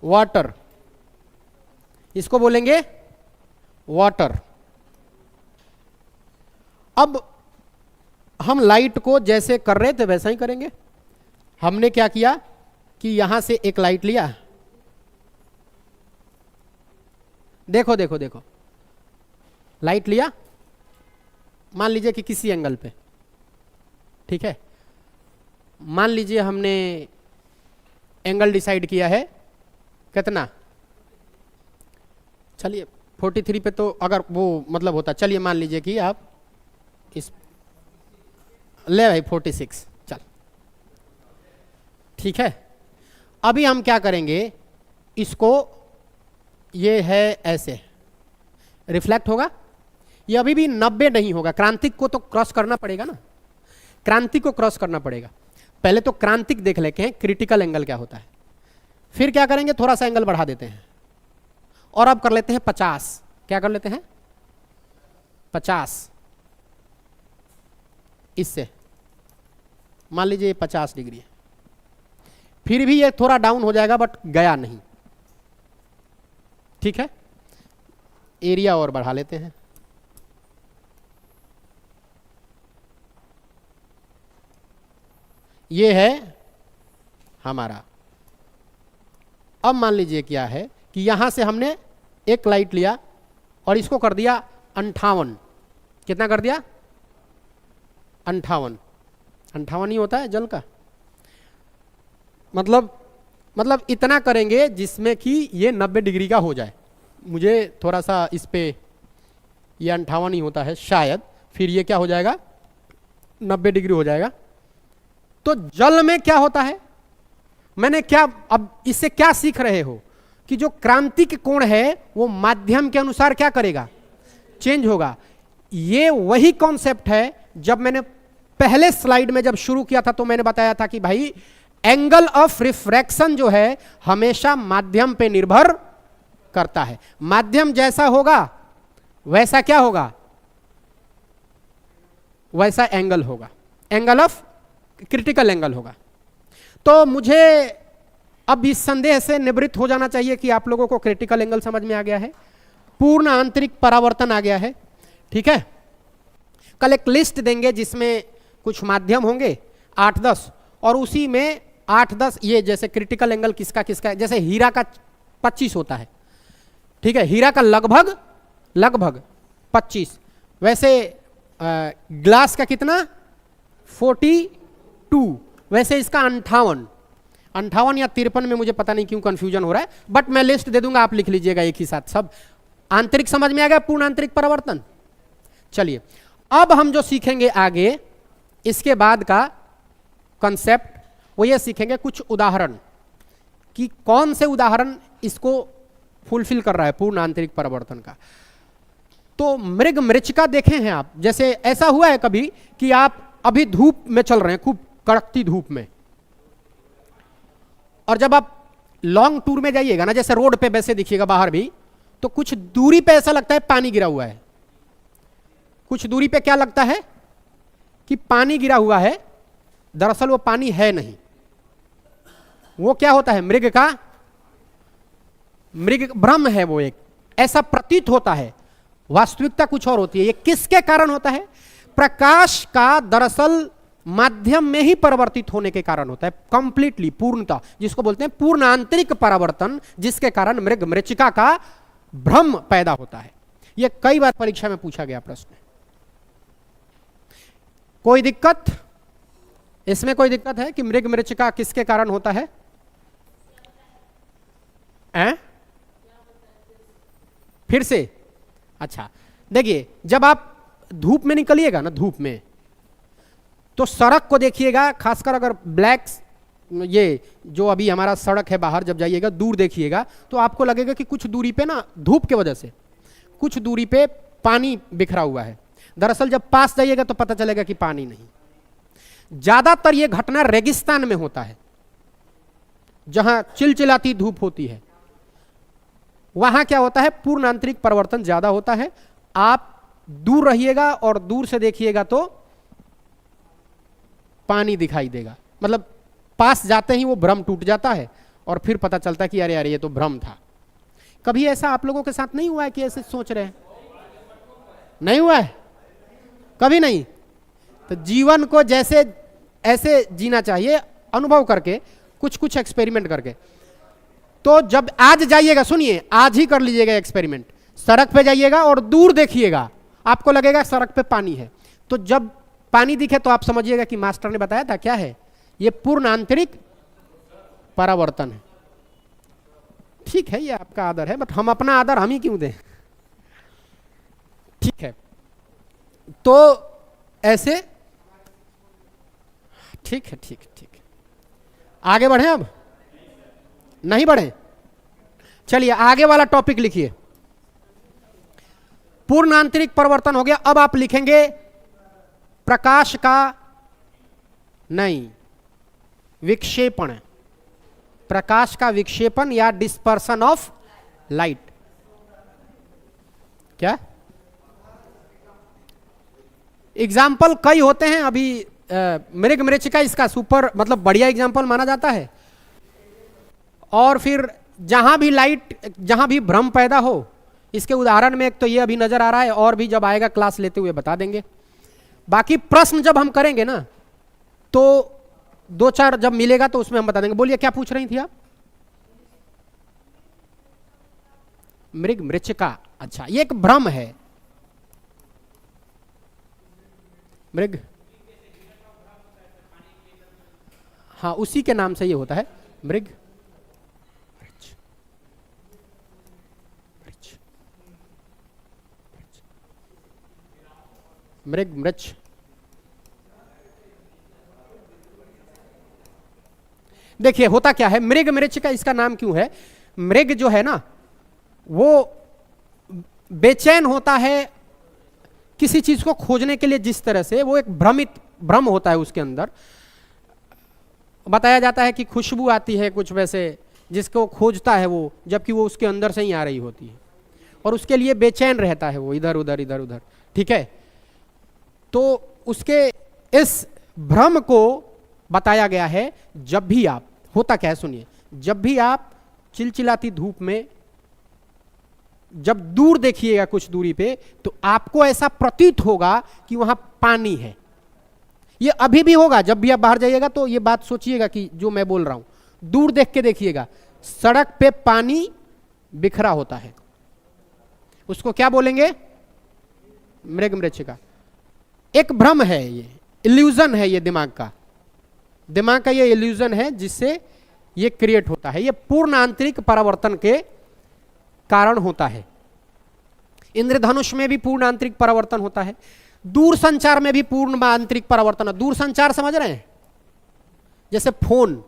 वाटर, इसको बोलेंगे वाटर। अब हम लाइट को जैसे कर रहे थे वैसा ही करेंगे। हमने क्या किया कि यहां से एक लाइट लिया, देखो देखो देखो, लाइट लिया, मान लीजिए कि किसी एंगल पे, ठीक है, मान लीजिए हमने एंगल डिसाइड किया है कितना, चलिए 43 पे, तो अगर वो मतलब होता, चलिए मान लीजिए कि आप इस ले भाई 46, चल ठीक है। अभी हम क्या करेंगे, इसको, ये है ऐसे रिफ्लेक्ट होगा, ये अभी भी 90 नहीं होगा, क्रांतिक को तो क्रॉस करना पड़ेगा ना, क्रांतिक को क्रॉस करना पड़ेगा। पहले तो क्रांतिक देख लेते हैं क्रिटिकल एंगल क्या होता है, फिर क्या करेंगे, थोड़ा सा एंगल बढ़ा देते हैं और अब कर लेते हैं 50। क्या कर लेते हैं? 50। इससे मान लीजिए 50 डिग्री है, फिर भी ये थोड़ा डाउन हो जाएगा बट गया नहीं, ठीक है। एरिया और बढ़ा लेते हैं, ये है हमारा। अब मान लीजिए क्या है कि यहां से हमने एक लाइट लिया और इसको कर दिया 58। कितना कर दिया? 58। 58 ही होता है जल का, मतलब इतना करेंगे जिसमें कि ये 90 डिग्री का हो जाए। मुझे थोड़ा सा इस पे, ये 58 ही होता है शायद, फिर ये क्या हो जाएगा, 90 डिग्री हो जाएगा। तो जल में क्या होता है, मैंने क्या, अब इससे क्या सीख रहे हो कि जो क्रांतिक कोण है वो माध्यम के अनुसार क्या करेगा, चेंज होगा। ये वही कॉन्सेप्ट है, जब मैंने पहले स्लाइड में जब शुरू किया था तो मैंने बताया था कि भाई एंगल ऑफ रिफ्रैक्शन जो है हमेशा माध्यम पे निर्भर करता है। माध्यम जैसा होगा वैसा क्या होगा, वैसा एंगल होगा, एंगल ऑफ क्रिटिकल एंगल होगा। तो मुझे अब इस संदेह से निवृत्त हो जाना चाहिए कि आप लोगों को क्रिटिकल एंगल समझ में आ गया है, पूर्ण आंतरिक परावर्तन आ गया है, ठीक है। कल एक लिस्ट देंगे जिसमें कुछ माध्यम होंगे 8-10, और उसी में 8-10 ये जैसे क्रिटिकल एंगल किसका किसका है, जैसे हीरा का 25 होता है, ठीक है, हीरा का लगभग 25, वैसे ग्लास का कितना 42, वैसे इसका 58 या 53 में मुझे पता नहीं क्यों कंफ्यूजन हो रहा है, बट मैं लिस्ट दे दूंगा, आप लिख लीजिएगा एक ही साथ। सब आंतरिक समझ में आ गया, पूर्ण आंतरिक परावर्तन। चलिए अब हम जो सीखेंगे आगे, इसके बाद का कंसेप्ट वो ये सीखेंगे कुछ उदाहरण, कि कौन से उदाहरण इसको फुलफिल कर रहा है पूर्ण आंतरिक परिवर्तन का। तो मृग मृचिका देखे हैं आप, जैसे ऐसा हुआ है कभी कि आप अभी धूप में चल रहे हैं, खूब कड़कती धूप में, और जब आप लॉन्ग टूर में जाइएगा ना, जैसे रोड पे वैसे दिखिएगा बाहर भी, तो कुछ दूरी पे ऐसा लगता है पानी गिरा हुआ है। कुछ दूरी पे क्या लगता है कि पानी गिरा हुआ है, दरअसल वो पानी है नहीं। वो क्या होता है, मृग भ्रम है, वो एक ऐसा प्रतीत होता है, वास्तविकता कुछ और होती है। ये किसके कारण होता है? प्रकाश का दरअसल माध्यम में ही परिवर्तित होने के कारण होता है, कंप्लीटली, पूर्णता, जिसको बोलते हैं पूर्ण आंतरिक परिवर्तन, जिसके कारण मृग मृचिका का भ्रम पैदा होता है। यह कई बार परीक्षा में पूछा गया प्रश्न। कोई दिक्कत इसमें? कोई दिक्कत है कि मृग मृचिका किसके कारण होता है? फिर से? अच्छा, देखिए, जब आप धूप में निकलिएगा ना, धूप में, तो सड़क को देखिएगा, खासकर अगर ब्लैक, ये जो अभी हमारा सड़क है बाहर, जब जाइएगा दूर देखिएगा तो आपको लगेगा कि कुछ दूरी पे ना, धूप के वजह से कुछ दूरी पे पानी बिखरा हुआ है। दरअसल जब पास जाइएगा तो पता चलेगा कि पानी नहीं। ज्यादातर ये घटना रेगिस्तान में होता है, जहां चिलचिलाती धूप होती है। वहां क्या होता है, पूर्ण आंतरिक परिवर्तन ज्यादा होता है। आप दूर रहिएगा और दूर से देखिएगा तो पानी दिखाई देगा, मतलब पास जाते ही वो भ्रम टूट जाता है और फिर पता चलता है कि अरे अरे ये तो भ्रम था। कभी ऐसा आप लोगों के साथ नहीं हुआ है कि ऐसे सोच रहे हैं? नहीं हुआ है कभी? नहीं। तो जीवन को जैसे ऐसे जीना चाहिए, अनुभव करके, कुछ कुछ एक्सपेरिमेंट करके। तो जब आज जाइएगा, सुनिए, आज ही कर लीजिएगा एक्सपेरिमेंट, सड़क पे जाइएगा और दूर देखिएगा, आपको लगेगा सड़क पे पानी है। तो जब पानी दिखे तो आप समझिएगा कि मास्टर ने बताया था क्या है, ये पूर्ण आंतरिक परावर्तन है। ठीक है, ये आपका आदर है, बट हम अपना आदर हम ही क्यों दें? ठीक है, तो ऐसे ठीक है, ठीक है, ठीक है। आगे बढ़े? अब नहीं बढ़े? चलिए आगे वाला टॉपिक लिखिए। पूर्ण आंतरिक परिवर्तन हो गया। अब आप लिखेंगे प्रकाश का, नहीं, विक्षेपण, प्रकाश का विक्षेपण या डिस्पर्सन ऑफ लाइट। क्या एग्जाम्पल कई होते हैं। अभी मृग मृचिका इसका सुपर, मतलब बढ़िया एग्जाम्पल माना जाता है। और फिर जहां भी लाइट, जहां भी भ्रम पैदा हो, इसके उदाहरण में एक तो ये अभी नजर आ रहा है, और भी जब आएगा क्लास लेते हुए बता देंगे। बाकी प्रश्न जब हम करेंगे ना, तो दो चार जब मिलेगा तो उसमें हम बता देंगे। बोलिए, क्या पूछ रही थी आप? मृग मृचिका, अच्छा, ये एक भ्रम है। मृग, हाँ, उसी के नाम से ये होता है, मृग मृग मृच। देखिए होता क्या है, मृग मृच का इसका नाम क्यों है? मृग जो है ना, वो बेचैन होता है किसी चीज को खोजने के लिए। जिस तरह से वो एक भ्रम होता है उसके अंदर। बताया जाता है कि खुशबू आती है कुछ वैसे, जिसको खोजता है वो, जबकि वो उसके अंदर से ही आ रही होती है, और उसके लिए बेचैन रहता है वो, इधर उधर इधर उधर। ठीक है, तो उसके इस भ्रम को बताया गया है। जब भी आप, होता क्या है सुनिए, जब भी आप चिलचिलाती धूप में जब दूर देखिएगा कुछ दूरी पे, तो आपको ऐसा प्रतीत होगा कि वहां पानी है। ये अभी भी होगा, जब भी आप बाहर जाइएगा तो ये बात सोचिएगा कि जो मैं बोल रहा हूं, दूर देख के देखिएगा, सड़क पे पानी बिखरा होता है। उसको क्या बोलेंगे? मृग मृचिका। एक भ्रम है, ये इल्यूजन है, ये दिमाग का ये इल्यूजन है, जिससे ये क्रिएट होता है। ये पूर्ण आंतरिक परावर्तन के कारण होता है। इंद्रधनुष में भी पूर्ण आंतरिक परावर्तन होता है। दूर संचार में भी पूर्ण आंतरिक परावर्तन है। दूर संचार समझ रहे हैं? जैसे फोन,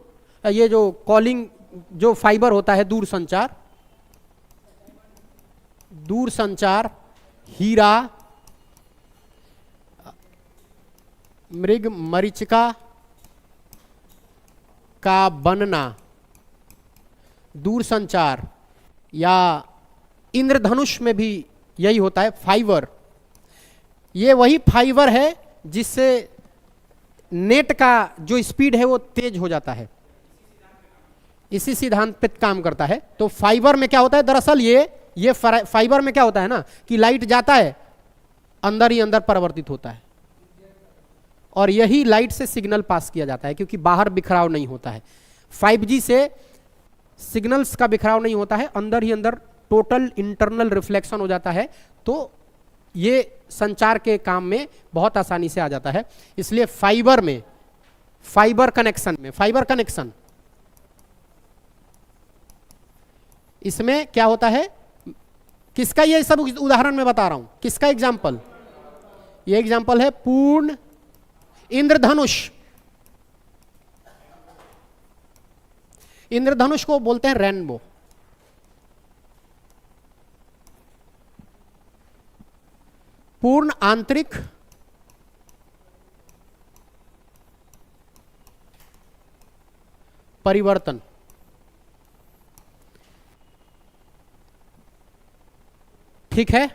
ये जो कॉलिंग, जो फाइबर होता है, दूर संचार, दूर संचार, हीरा, मृग मरीचिका का बनना, दूर संचार, या इंद्रधनुष में भी यही होता है, फाइबर। ये वही फाइबर है जिससे नेट का जो स्पीड है वो तेज हो जाता है, इसी सिद्धांत पे काम करता है। तो फाइबर में क्या होता है, दरअसल ये फाइबर में क्या होता है ना कि लाइट जाता है, अंदर ही अंदर परिवर्तित होता है, और यही लाइट से सिग्नल पास किया जाता है, क्योंकि बाहर बिखराव नहीं होता है। 5G से सिग्नल्स का बिखराव नहीं होता है, अंदर ही अंदर टोटल इंटरनल रिफ्लेक्शन हो जाता है, तो ये संचार के काम में बहुत आसानी से आ जाता है। इसलिए फाइबर में, फाइबर कनेक्शन इसमें क्या होता है, किसका ये सब उदाहरण मैं बता रहा हूं, किसका एग्जाम्पल, ये एग्जाम्पल है पूर्ण इंद्रधनुष। इंद्रधनुष को बोलते हैं रेनबो। पूर्ण आंतरिक परिवर्तन, ठीक है।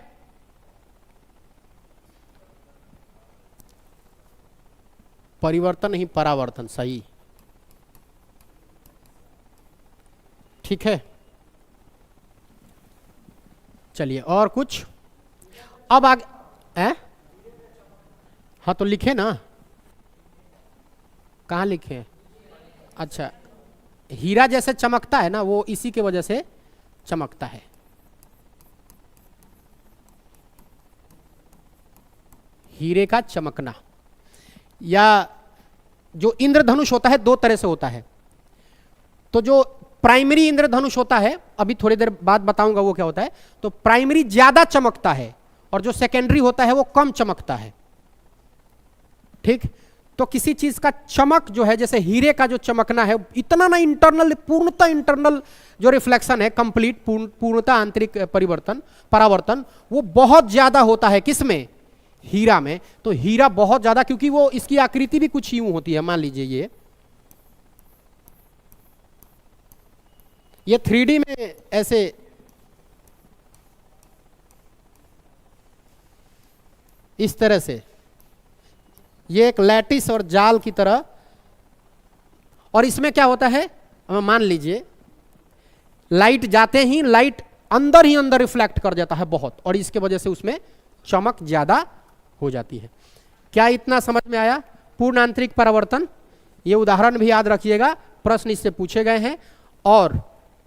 परिवर्तन नहीं, परावर्तन, सही, ठीक है। चलिए और कुछ, अब आगे हाँ तो लिखे ना, कहाँ लिखे, अच्छा, हीरा जैसे चमकता है ना, वो इसी के वजह से चमकता है। हीरे का चमकना, या जो इंद्रधनुष होता है दो तरह से होता है। तो जो प्राइमरी इंद्रधनुष होता है, अभी थोड़ी देर बाद बताऊंगा वो क्या होता है। तो प्राइमरी ज्यादा चमकता है और जो सेकेंडरी होता है वो कम चमकता है, ठीक। तो किसी चीज का चमक जो है, जैसे हीरे का जो चमकना है, इतना ना इंटरनल, पूर्णतः इंटरनल जो रिफ्लेक्शन है, कंप्लीट पूर्णतः आंतरिक परावर्तन, वो बहुत ज्यादा होता है किसमें, हीरा में। तो हीरा बहुत ज्यादा, क्योंकि वो इसकी आकृति भी कुछ यूं होती है, मान लीजिए ये 3D में ऐसे इस तरह से, ये एक लैटिस और जाल की तरह, और इसमें क्या होता है, मान लीजिए लाइट जाते ही लाइट अंदर ही अंदर रिफ्लेक्ट कर जाता है बहुत, और इसके वजह से उसमें चमक ज्यादा हो जाती है। क्या इतना समझ में आया? पूर्ण आंतरिक परावर्तन, ये उदाहरण भी याद रखिएगा, प्रश्न इससे पूछे गए हैं। और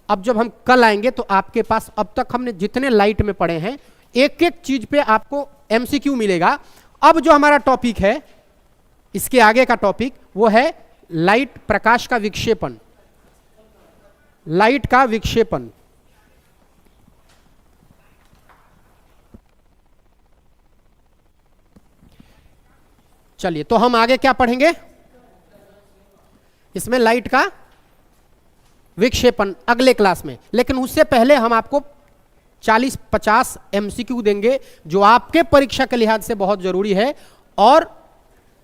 अब जब हम कल आएंगे तो आपके पास, अब तक हमने जितने लाइट में पढ़े हैं, एक एक चीज पे आपको MCQ मिलेगा। अब जो हमारा टॉपिक है, इसके आगे का टॉपिक, वो है लाइट, प्रकाश का विक्षेपण, लाइट का विक्षेपण। चलिए तो हम आगे क्या पढ़ेंगे, इसमें लाइट का विक्षेपण अगले क्लास में। लेकिन उससे पहले हम आपको 40-50 MCQ देंगे, जो आपके परीक्षा के लिहाज से बहुत जरूरी है, और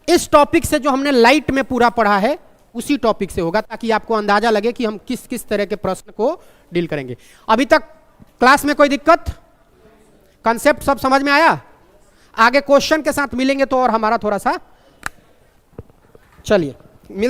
इस टॉपिक से जो हमने लाइट में पूरा पढ़ा है उसी टॉपिक से होगा, ताकि आपको अंदाजा लगे कि हम किस किस तरह के प्रश्न को डील करेंगे। अभी तक क्लास में कोई दिक्कत, कंसेप्ट सब समझ में आया? आगे क्वेश्चन के साथ मिलेंगे तो और हमारा थोड़ा सा, चलिए मिल